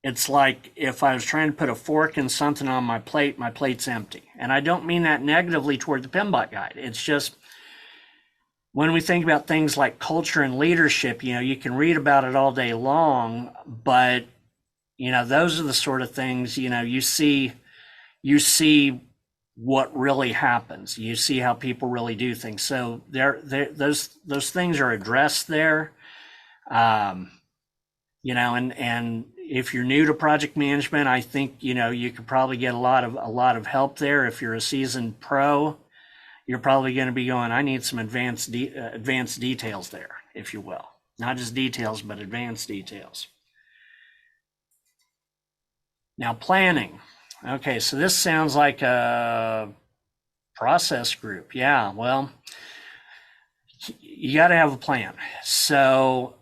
it's like if I was trying to put a fork in something on my plate's empty. And I don't mean that negatively toward the PMBOK Guide. It's just when we think about things like culture and leadership, you can read about it all day long, but those are the sort of things, you see what really happens. You see how people really do things. So those things are addressed there. And if you're new to project management, I think, you could probably get a lot of help there. If you're a seasoned pro, you're probably going to be going, I need some advanced details there, if you will. Not just details, but advanced details. Now, planning. Okay, so this sounds like a process group. Yeah, well, you got to have a plan. So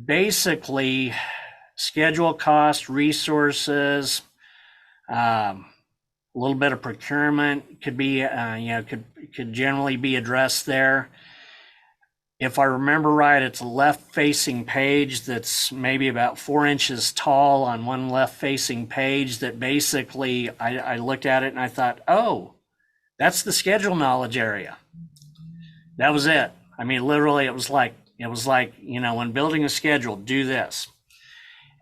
basically, schedule, cost, resources, a little bit of procurement could be, could generally be addressed there. If I remember right, it's a left-facing page that's maybe about 4 inches tall on one left-facing page that basically I looked at it and I thought, oh, that's the schedule knowledge area. That was it. I mean, literally, it was like, when building a schedule, do this.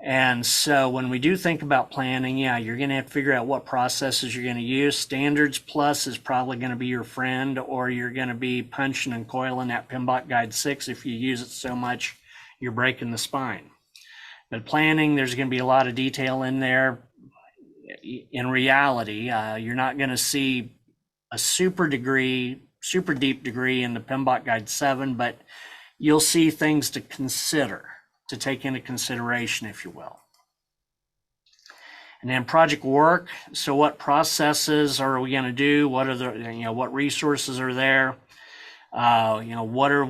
And so when we do think about planning, you're going to have to figure out what processes you're going to use. Standards Plus is probably going to be your friend, or you're going to be punching and coiling that PMBOK Guide 6. If you use it so much, you're breaking the spine. But planning, there's going to be a lot of detail in there. In reality, you're not going to see a super deep degree in the PMBOK Guide 7, but you'll see things to consider, to take into consideration, if you will. And then project work. So what processes are we going to do? What are the, what resources are there? What are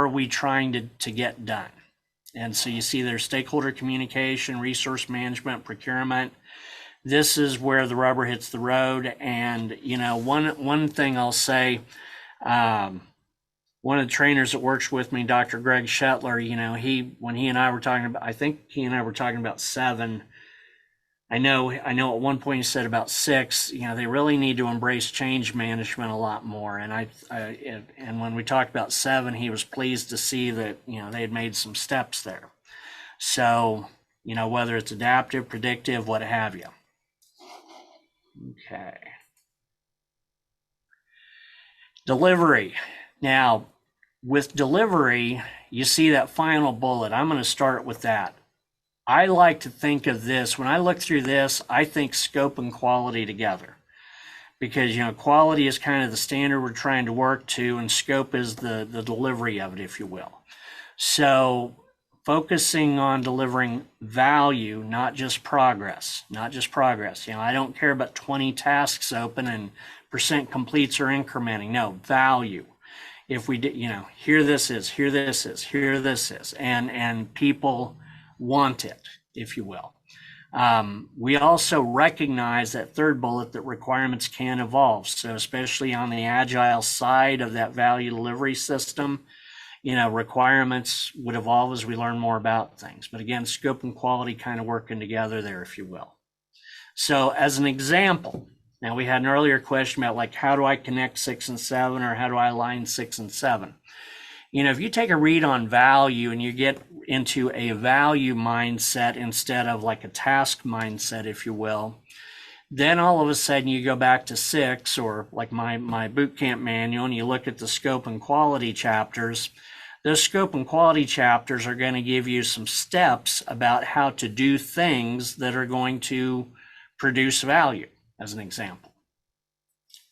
we trying to get done? And so you see there's stakeholder communication, resource management, procurement. This is where the rubber hits the road. And, one thing I'll say, one of the trainers that works with me, Dr. Greg Shetler, when he and I were talking about, I think he and I were talking about 7. I know at one point he said about 6, they really need to embrace change management a lot more. And and when we talked about 7, he was pleased to see that, they had made some steps there. So, whether it's adaptive, predictive, what have you. Okay. Delivery. Now, with delivery, you see that final bullet. I'm going to start with that. I like to think of this, when I look through this, I think scope and quality together. Because, quality is kind of the standard we're trying to work to, and scope is the delivery of it, if you will. So focusing on delivering value, not just progress, I don't care about 20 tasks open and percent completes or incrementing. No, value. If we did, here this is, and people want it, if you will. We also recognize that third bullet that requirements can evolve. So especially on the agile side of that value delivery system, requirements would evolve as we learn more about things. But again, scope and quality kind of working together there, if you will. So as an example, now we had an earlier question about like, how do I connect 6 and 7, or how do I align 6 and 7? If you take a read on value and you get into a value mindset instead of like a task mindset, if you will, then all of a sudden you go back to 6, or like my boot camp manual, and you look at the scope and quality chapters. Those scope and quality chapters are going to give you some steps about how to do things that are going to produce value, as an example.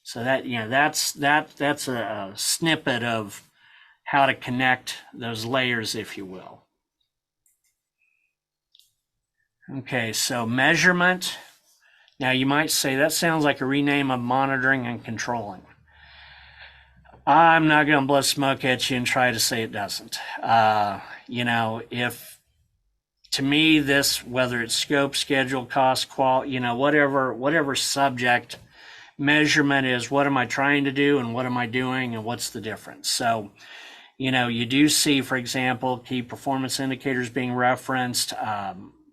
So that, that's a snippet of how to connect those layers, if you will. Okay, so measurement. Now you might say that sounds like a rename of monitoring and controlling. I'm not going to blow smoke at you and try to say it doesn't. If to me this, whether it's scope, schedule, cost, quality, whatever subject, measurement is what am I trying to do and what am I doing and what's the difference. So you do see, for example, key performance indicators being referenced,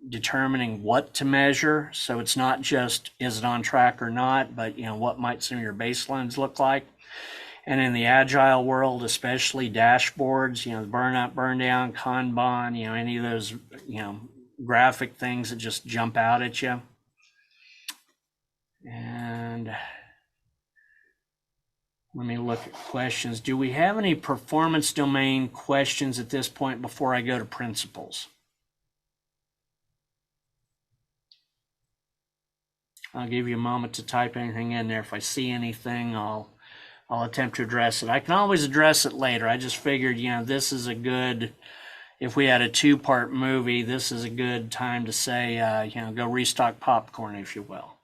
determining what to measure. So it's not just is it on track or not, but what might some of your baselines look like. And in the agile world, especially dashboards, the burn up, burn down, Kanban, any of those, graphic things that just jump out at you. And let me look at questions. Do we have any performance domain questions at this point before I go to principles? I'll give you a moment to type anything in there. If I see anything, I'll attempt to address it. I can always address it later. I just figured, this is a good, if we had a 2-part movie, this is a good time to say, go restock popcorn, if you will.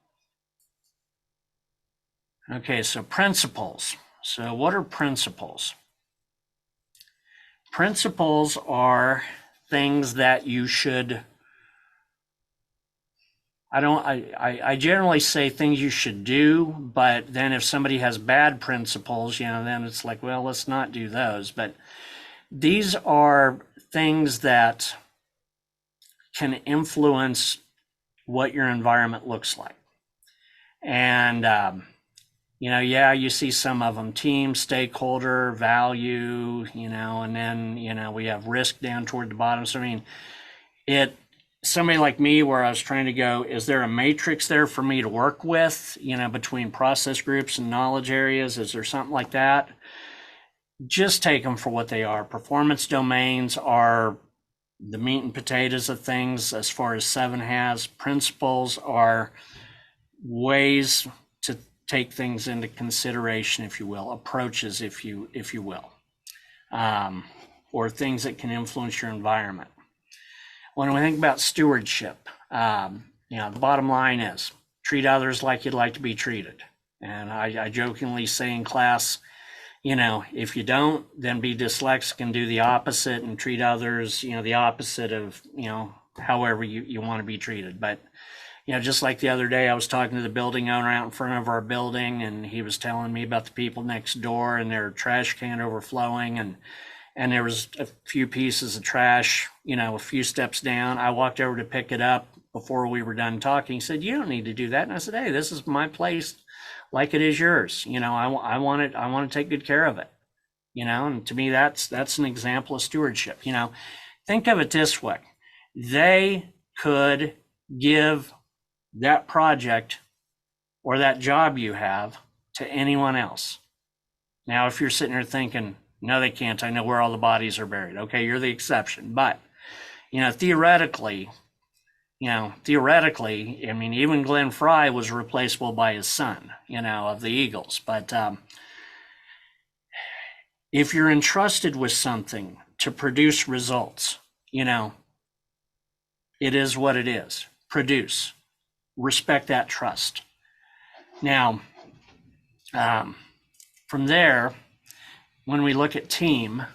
Okay, so principles. So what are principles? Principles are things that you should, I generally say things you should do, but then if somebody has bad principles, then it's like, well, let's not do those. But these are things that can influence what your environment looks like. And, you see some of them, team, stakeholder, value, and then, we have risk down toward the bottom. So, somebody like me where I was trying to go, is there a matrix there for me to work with, between process groups and knowledge areas? Is there something like that? Just take them for what they are. Performance domains are the meat and potatoes of things as far as 7 has. Principles are ways to take things into consideration, if you will, approaches, if you will, or things that can influence your environment. When we think about stewardship, the bottom line is treat others like you'd like to be treated. And I jokingly say in class, if you don't, then be dyslexic and do the opposite and treat others, the opposite of, however you want to be treated. But, just like the other day, I was talking to the building owner out in front of our building, and he was telling me about the people next door and their trash can overflowing. And there was a few pieces of trash, a few steps down. I walked over to pick it up before we were done talking. He said, "You don't need to do that." And I said, "Hey, this is my place like it is yours. I want to take good care of it." And to me, that's an example of stewardship. Think of it this way. They could give that project or that job you have to anyone else. Now, if you're sitting there thinking, no, they can't, I know where all the bodies are buried. Okay, you're the exception. But, theoretically, even Glenn Fry was replaceable by his son, of the Eagles. But if you're entrusted with something to produce results, it is what it is. Produce. Respect that trust. Now, from there, when we look at team,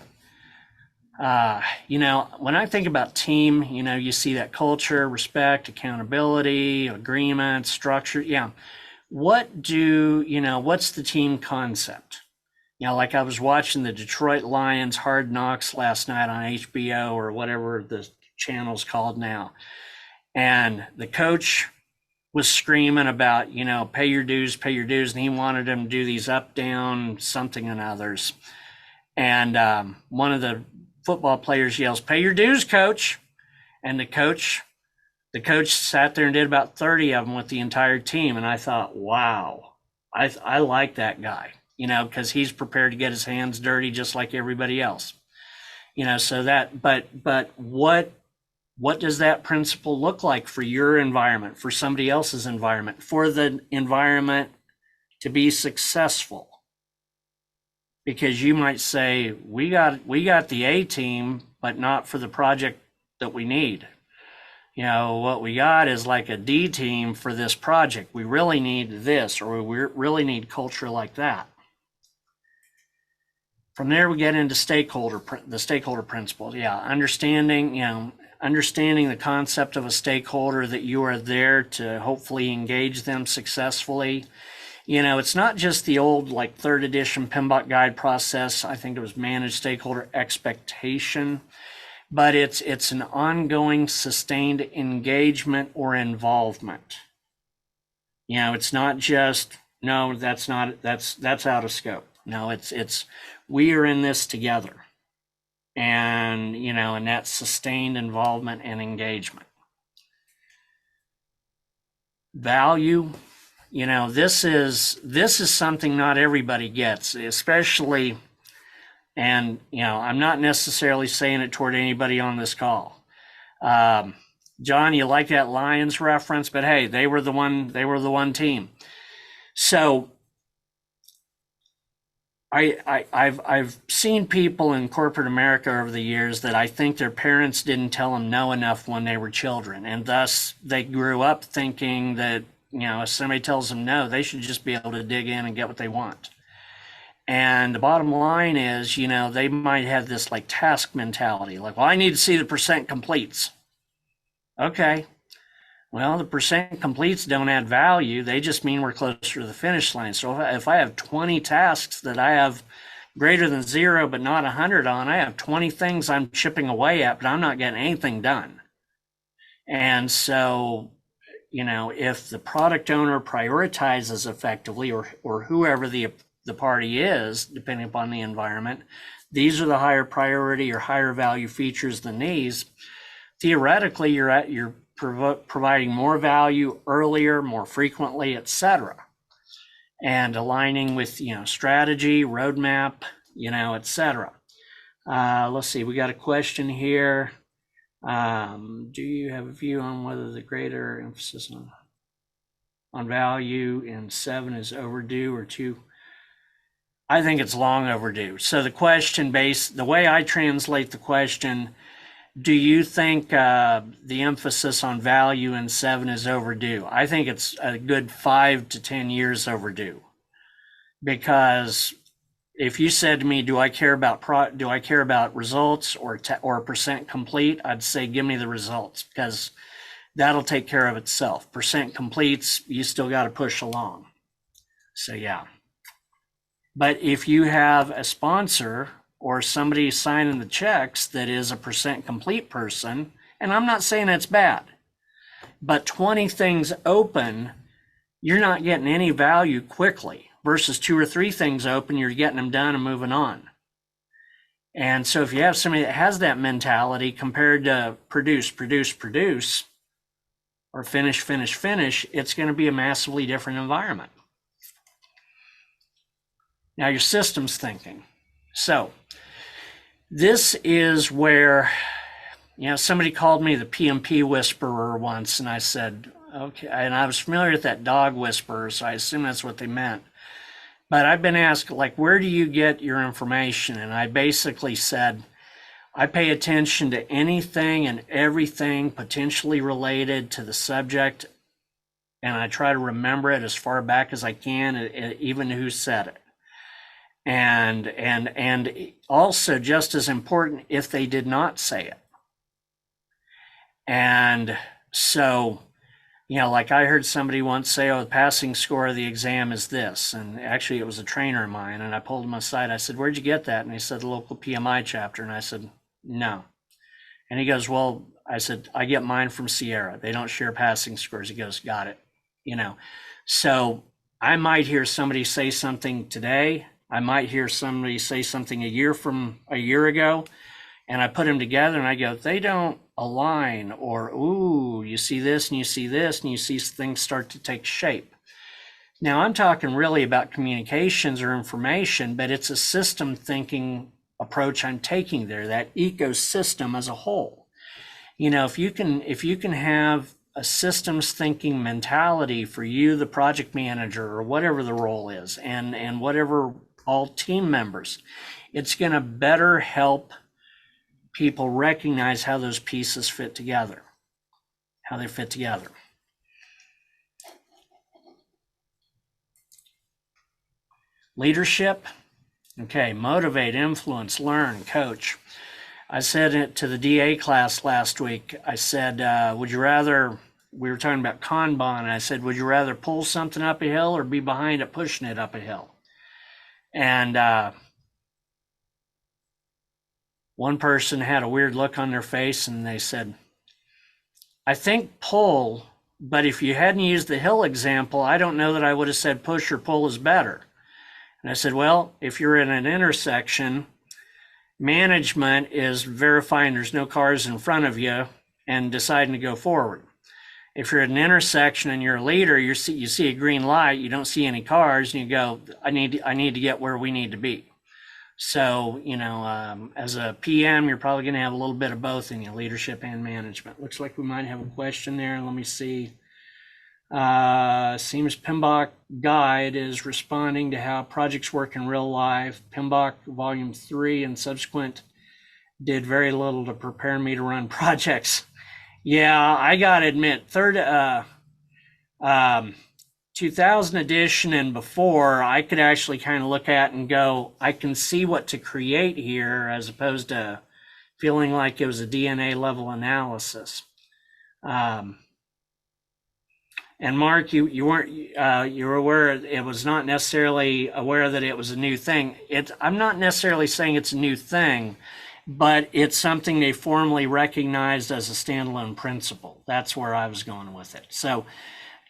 When I think about team, you see that culture, respect, accountability, agreement, structure. Yeah. What's the team concept? Like I was watching the Detroit Lions Hard Knocks last night on HBO or whatever the channel's called now. And the coach was screaming about, pay your dues, and he wanted them to do these up, down, something and others. And one of the football players yells, "Pay your dues, coach." And the coach sat there and did about 30 of them with the entire team. And I thought, wow, I like that guy, because he's prepared to get his hands dirty just like everybody else. But what does that principle look like for your environment, for somebody else's environment, for the environment to be successful? Because you might say, we got the A team, but not for the project that we need. What we got is like a D team for this project. We really need this, or we really need culture like that. From there, we get into the stakeholder principle. Yeah, understanding the concept of a stakeholder, that you are there to hopefully engage them successfully. It's not just the old like 3rd edition PMBOK guide process. I think it was managed stakeholder expectation, but it's an ongoing sustained engagement or involvement. It's not just, no, that's out of scope. No, it's we are in this together. And, and that sustained involvement and engagement. Value. This is something not everybody gets, especially, and, I'm not necessarily saying it toward anybody on this call. John, you like that Lions reference, but hey, they were the one team. So I've seen people in corporate America over the years that I think their parents didn't tell them no enough when they were children, and thus they grew up thinking that, if somebody tells them no, they should just be able to dig in and get what they want. And the bottom line is, they might have this like task mentality, like, well, I need to see the percent completes. Okay. Well, the percent completes don't add value. They just mean we're closer to the finish line. So if I have 20 tasks that I have greater than 0 but not 100 on, I have 20 things I'm chipping away at, but I'm not getting anything done. And so, if the product owner prioritizes effectively, or whoever the party is, depending upon the environment, these are the higher priority or higher value features than these. Theoretically, you're providing more value earlier, more frequently, etc., and aligning with strategy, roadmap, etc. Let's see, we got a question here. Do you have a view on whether the greater emphasis on value in 7 is overdue or too? I think it's long overdue. So the question the way I translate the question, do you think the emphasis on value in 7 is overdue? I think it's a good 5 to 10 years overdue. Because if you said to me, do I care about results or percent complete? I'd say, give me the results, because that'll take care of itself. Percent completes, you still got to push along. So yeah. But if you have a sponsor or somebody signing the checks that is a percent complete person, and I'm not saying that's bad, but 20 things open, you're not getting any value quickly, versus 2 or 3 things open, you're getting them done and moving on. And so if you have somebody that has that mentality compared to produce, or finish, it's going to be a massively different environment. Now your systems thinking. So this is where, somebody called me the PMP whisperer once, and I said, okay, and I was familiar with that dog whisperer, so I assume that's what they meant. But I've been asked, like, where do you get your information? And I basically said, I pay attention to anything and everything potentially related to the subject, and I try to remember it as far back as I can, even who said it. And also just as important if they did not say it. And so, like I heard somebody once say, oh, the passing score of the exam is this. And actually it was a trainer of mine. And I pulled him aside. I said, where'd you get that? And he said, the local PMI chapter. And I said, no. And he goes, well, I said, I get mine from Sierra. They don't share passing scores. He goes, got it. So I might hear somebody say something today. I might hear somebody say something a year ago, and I put them together and I go, they don't align, or, ooh, you see this and you see this, and you see things start to take shape. Now I'm talking really about communications or information, but it's a system thinking approach I'm taking there, that ecosystem as a whole. If you can have a systems thinking mentality for you, the project manager, or whatever the role is, and whatever all team members, it's going to better help people recognize how those pieces fit together, how they fit together. Leadership. Okay, motivate, influence, learn, coach. I said it to the DA class last week. I said, would you rather, we were talking about Kanban, and I said, would you rather pull something up a hill or be behind it pushing it up a hill? And one person had a weird look on their face and they said, I think pull, but if you hadn't used the hill example, I don't know that I would have said push or pull is better. And I said, well, if you're in an intersection, management is verifying there's no cars in front of you and deciding to go forward. If you're at an intersection and you're a leader, you see a green light, you don't see any cars, and you go, I need to get where we need to be. So, as a PM, you're probably going to have a little bit of both in your leadership and management. Looks like we might have a question there. Let me see. Seems PMBOK guide is responding to how projects work in real life. PMBOK volume 3 and subsequent did very little to prepare me to run projects. Yeah, I gotta admit, 2000 edition and before, I could actually kind of look at and go, I can see what to create here, as opposed to feeling like it was a DNA level analysis. And Mark, you weren't, you were aware it was not necessarily aware that it was a new thing. I'm not necessarily saying it's a new thing, but it's something they formally recognized as a standalone principle. That's where I was going with it. So,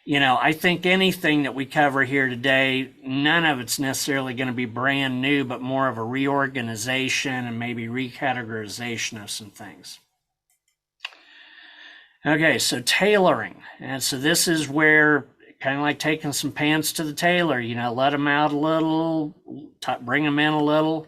I think anything that we cover here today, none of it's necessarily going to be brand new, but more of a reorganization and maybe recategorization of some things. Okay, so tailoring. And so this is where, kind of like taking some pants to the tailor, let them out a little, bring them in a little,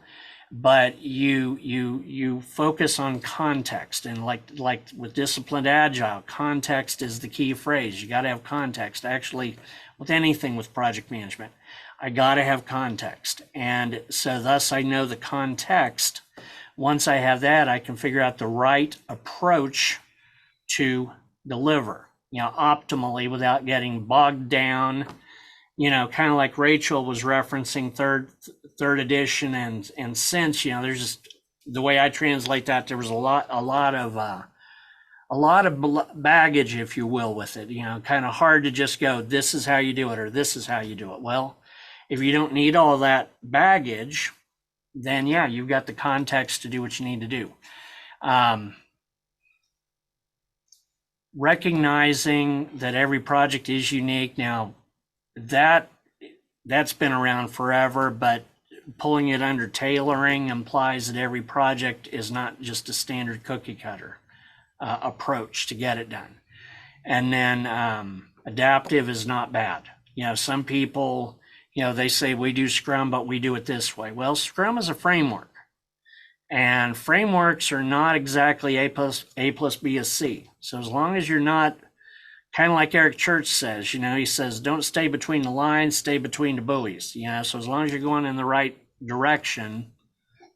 but you focus on context. And like with disciplined agile, context is the key phrase. You got to have context. Actually, with anything with project management, I got to have context. And so thus I know the context. Once I have that, I can figure out the right approach to deliver, optimally without getting bogged down, kind of like Rachel was referencing third edition and since, there's just, the way I translate that, there was a lot of baggage, if you will, with it, kind of hard to just go, this is how you do it, or this is how you do it. Well, if you don't need all that baggage, then yeah, you've got the context to do what you need to do. Recognizing that every project is unique. Now, that's been around forever, but pulling it under tailoring implies that every project is not just a standard cookie cutter approach to get it done. And then adaptive is not bad. Some people, they say we do Scrum, but we do it this way. Well, Scrum is a framework. And frameworks are not exactly A plus B is C. So as long as you're not, kind of like Eric Church says, he says, don't stay between the lines, stay between the buoys. So as long as you're going in the right direction,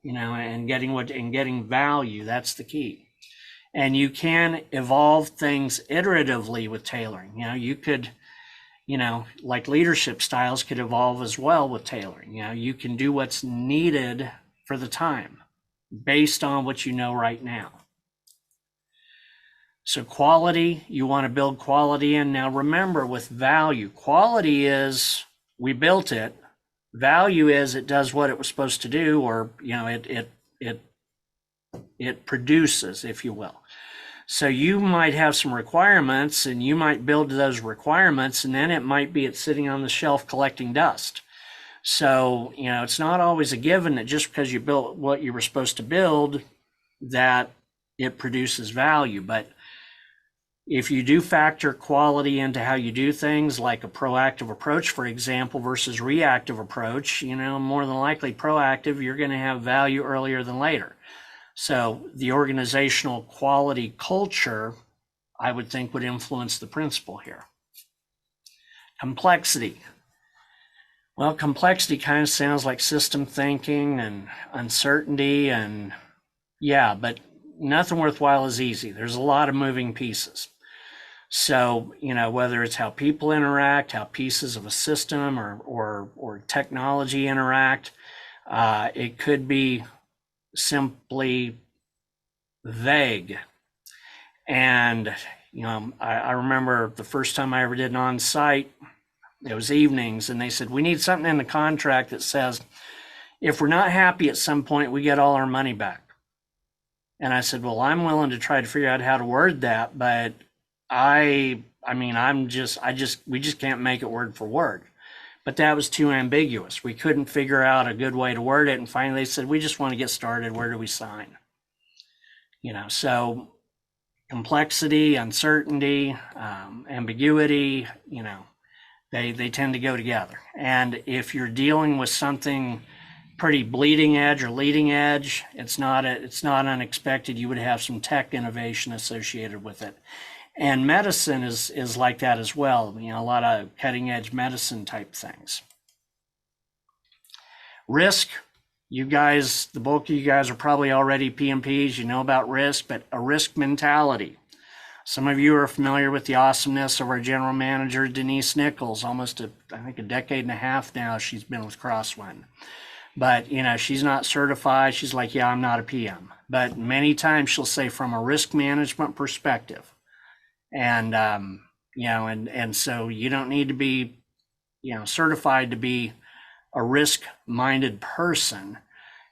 and getting value, that's the key. And you can evolve things iteratively with tailoring. You could, like leadership styles could evolve as well with tailoring. You can do what's needed for the time based on what you know right now. So quality, you want to build quality in. Now remember, with value, quality is we built it. Value is it does what it was supposed to do, or it produces, if you will. So you might have some requirements and you might build to those requirements, and then it might be it's sitting on the shelf collecting dust. So, it's not always a given that just because you built what you were supposed to build that it produces value. But if you do factor quality into how you do things, like a proactive approach, for example, versus reactive approach, more than likely proactive, you're going to have value earlier than later. So the organizational quality culture, I would think, would influence the principle here. Complexity. Well, complexity kind of sounds like system thinking and uncertainty, and but nothing worthwhile is easy. There's a lot of moving pieces. So, whether it's how people interact, how pieces of a system or technology interact, it could be simply vague. And, I remember the first time I ever did an on-site, it was evenings, and they said, we need something in the contract that says, if we're not happy at some point, we get all our money back. And I said, well, I'm willing to try to figure out how to word that, but we just can't make it word for word. But that was too ambiguous. We couldn't figure out a good way to word it. And finally they said, we just want to get started. Where do we sign? So complexity, uncertainty, ambiguity, they tend to go together. And if you're dealing with something pretty bleeding edge or leading edge, it's not unexpected. You would have some tech innovation associated with it. And medicine is like that as well. A lot of cutting edge medicine type things. Risk, you guys, the bulk of you guys are probably already PMPs, you know about risk, but a risk mentality. Some of you are familiar with the awesomeness of our general manager, Denise Nichols, almost a decade and a half now she's been with Crosswind. But, she's not certified. She's like, yeah, I'm not a PM. But many times she'll say from a risk management perspective. And, and so you don't need to be, certified to be a risk-minded person,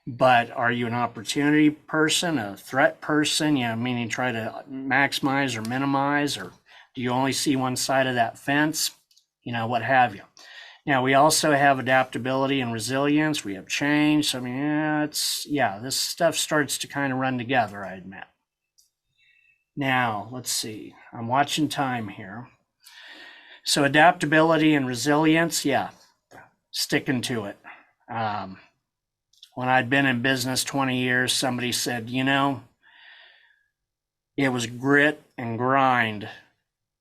but are you an opportunity person, a threat person, meaning try to maximize or minimize, or do you only see one side of that fence, what have you. Now, we also have adaptability and resilience. We have change. So, this stuff starts to kind of run together, I admit. Now, let's see. I'm watching time here. So adaptability and resilience, sticking to it. When I'd been in business 20 years, somebody said, it was grit and grind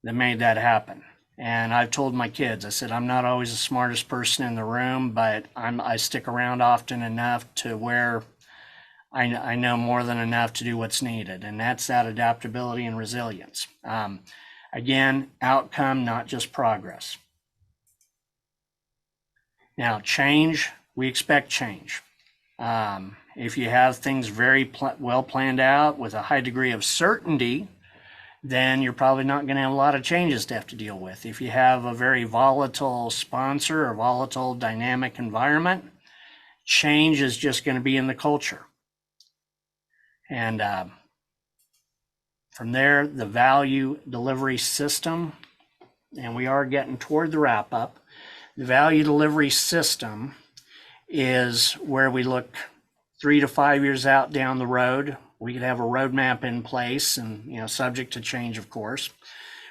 that made that happen. And I've told my kids, I said, I'm not always the smartest person in the room, but I stick around often enough to where I know more than enough to do what's needed. And that's that adaptability and resilience. Again, outcome, not just progress. Now, change, we expect change. If you have things very well planned out with a high degree of certainty, then you're probably not going to have a lot of changes to have to deal with. If you have a very volatile sponsor or volatile dynamic environment, change is just going to be in the culture. And from there, the value delivery system, and we are getting toward the wrap up. The value delivery system is where we look 3 to 5 years out down the road. We could have a roadmap in place and, subject to change, of course.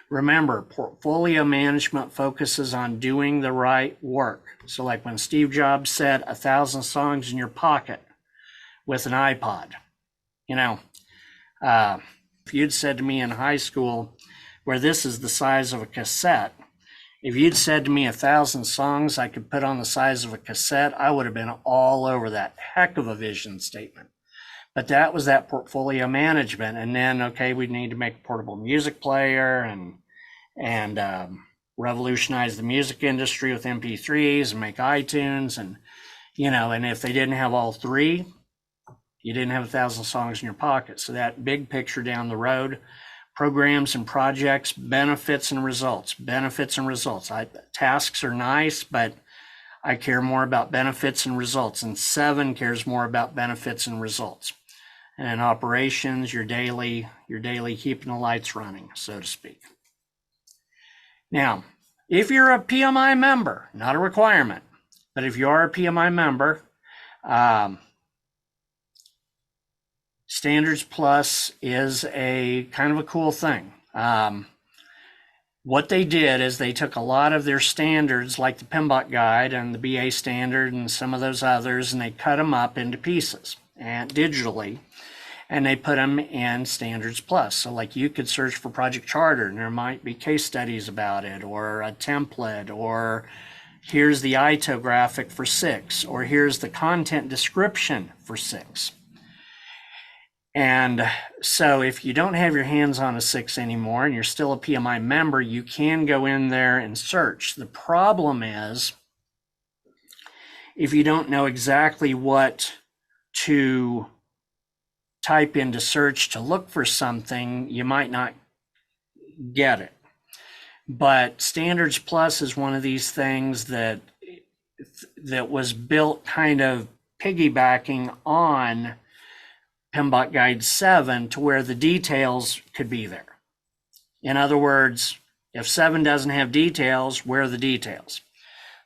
Remember, portfolio management focuses on doing the right work. So like when Steve Jobs said 1,000 songs in your pocket with an iPod, if you'd said to me in high school, where this is the size of a cassette, if you'd said to me 1,000 songs I could put on the size of a cassette, I would have been all over that. Heck of a vision statement. But that was that portfolio management. And then, okay, we need to make a portable music player and revolutionize the music industry with MP3s and make iTunes. And, and if they didn't have all three, you didn't have 1,000 songs in your pocket. So that big picture down the road, programs and projects, benefits and results, tasks are nice, but I care more about benefits and results. And 7 cares more about benefits and results. And operations, your daily keeping the lights running, so to speak. Now, if you're a PMI member, not a requirement, but if you are a PMI member, Standards Plus is a kind of a cool thing. What they did is they took a lot of their standards, like the PMBOK guide and the BA standard and some of those others, and they cut them up into pieces and digitally, and they put them in Standards Plus. So like you could search for Project Charter and there might be case studies about it, or a template, or here's the ITO graphic for 6, or here's the content description for 6. And so if you don't have your hands on a 6 anymore and you're still a PMI member, you can go in there and search. The problem is, if you don't know exactly what to type into search to look for something, you might not get it. But Standards Plus is one of these things that was built kind of piggybacking on PMBOK Guide 7 to where the details could be there. In other words, if 7 doesn't have details, where are the details?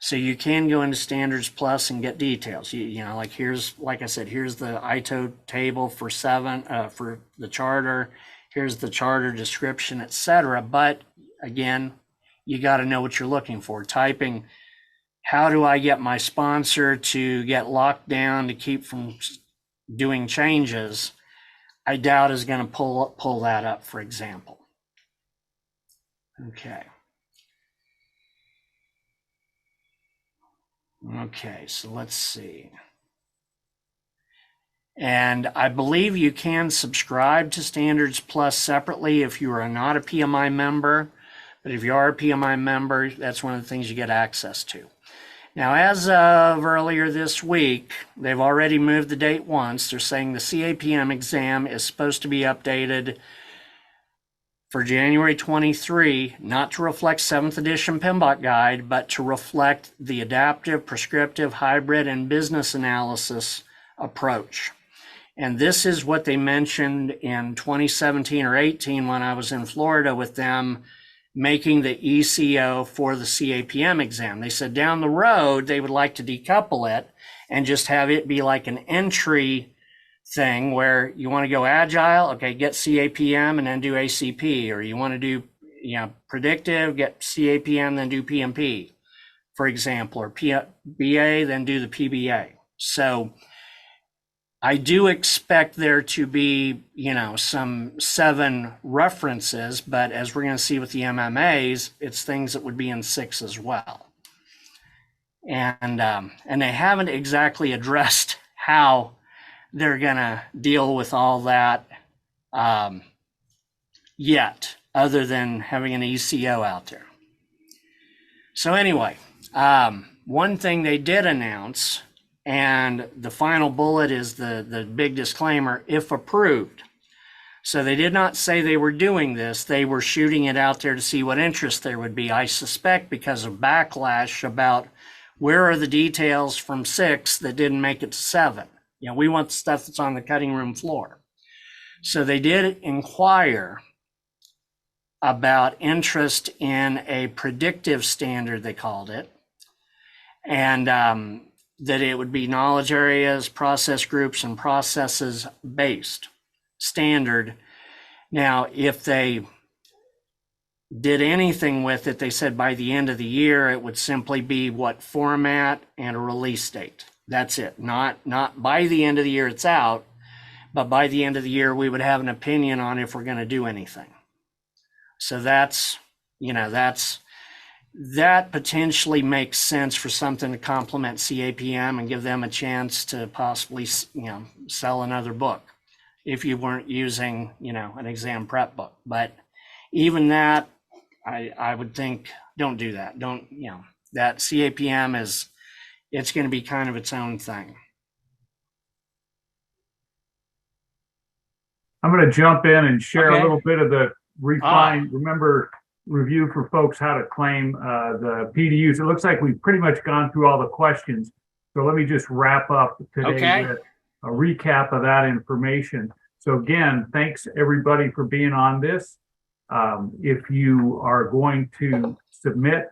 So you can go into Standards Plus and get details. Like I said, here's the ITO table for 7, for the charter. Here's the charter description, etc. But again, you got to know what you're looking for. Typing, how do I get my sponsor to get locked down to keep from doing changes, I doubt is going to pull that up, for example. Okay, so let's see. And I believe you can subscribe to Standards Plus separately if you are not a PMI member. But if you are a PMI member, that's one of the things you get access to. Now, as of earlier this week, they've already moved the date once. They're saying the CAPM exam is supposed to be updated for January 23, not to reflect 7th edition PMBOK guide, but to reflect the adaptive, prescriptive, hybrid, and business analysis approach. And this is what they mentioned in 2017 or 18 when I was in Florida with them, making the ECO for the CAPM exam. They said down the road, they would like to decouple it and just have it be like an entry thing where you want to go agile, okay, get CAPM and then do ACP, or you want to do predictive, get CAPM, then do PMP, for example, or BA, then do the PBA. So I do expect there to be, some 7 references, but as we're going to see with the MMAs, it's things that would be in 6 as well. And they haven't exactly addressed how they're going to deal with all that yet, other than having an ECO out there. So anyway, one thing they did announce, and the final bullet is the big disclaimer, if approved. So they did not say they were doing this. They were shooting it out there to see what interest there would be. I suspect because of backlash about where are the details from 6 that didn't make it to 7. We want the stuff that's on the cutting room floor. So they did inquire about interest in a predictive standard, they called it, and that it would be knowledge areas, process groups, and processes based standard. Now, if they did anything with it, they said by the end of the year, it would simply be what format and a release date. That's it. Not by the end of the year it's out, but by the end of the year, we would have an opinion on if we're going to do anything. So that potentially makes sense for something to complement CAPM and give them a chance to possibly, sell another book if you weren't using, an exam prep book. But even that, I would think don't do that. Don't, you know, that CAPM is, it's going to be kind of its own thing. I'm going to jump in and share Okay. a little bit of the refined, remember, review for folks how to claim the PDUs. It looks like we've pretty much gone through all the questions. So let me just wrap up today Okay. with a recap of that information. So again, thanks everybody for being on this. If you are going to submit,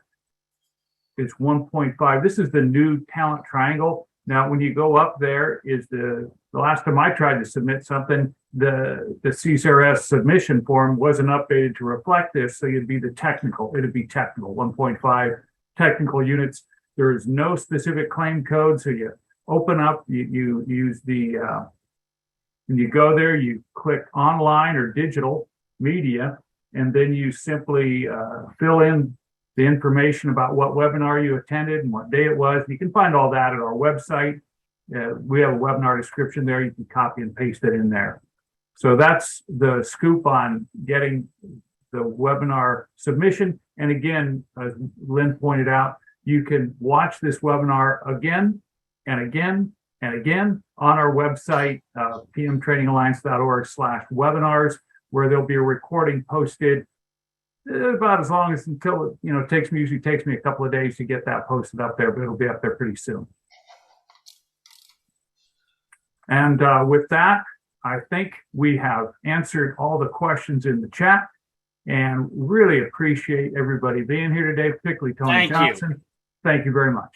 it's 1.5. This is the new talent triangle. Now, when you go up there, is the last time I tried to submit something, the CSRS submission form wasn't updated to reflect this. So it'd be technical 1.5 technical units. There is no specific claim code. So you open up, you use the, when you go there, you click online or digital media, and then you simply fill in the information about what webinar you attended and what day it was. You can find all that at our website. We have a webinar description there. You can copy and paste it in there. So that's the scoop on getting the webinar submission. And again, as Lynn pointed out, you can watch this webinar again and again and again on our website, pmtrainingalliance.org/webinars, where there'll be a recording posted about as long as until, you know, usually takes me a couple of days to get that posted up there, but it'll be up there pretty soon. And with that, I think we have answered all the questions in the chat, and really appreciate everybody being here today, particularly Tony Johnson. Thank you very much.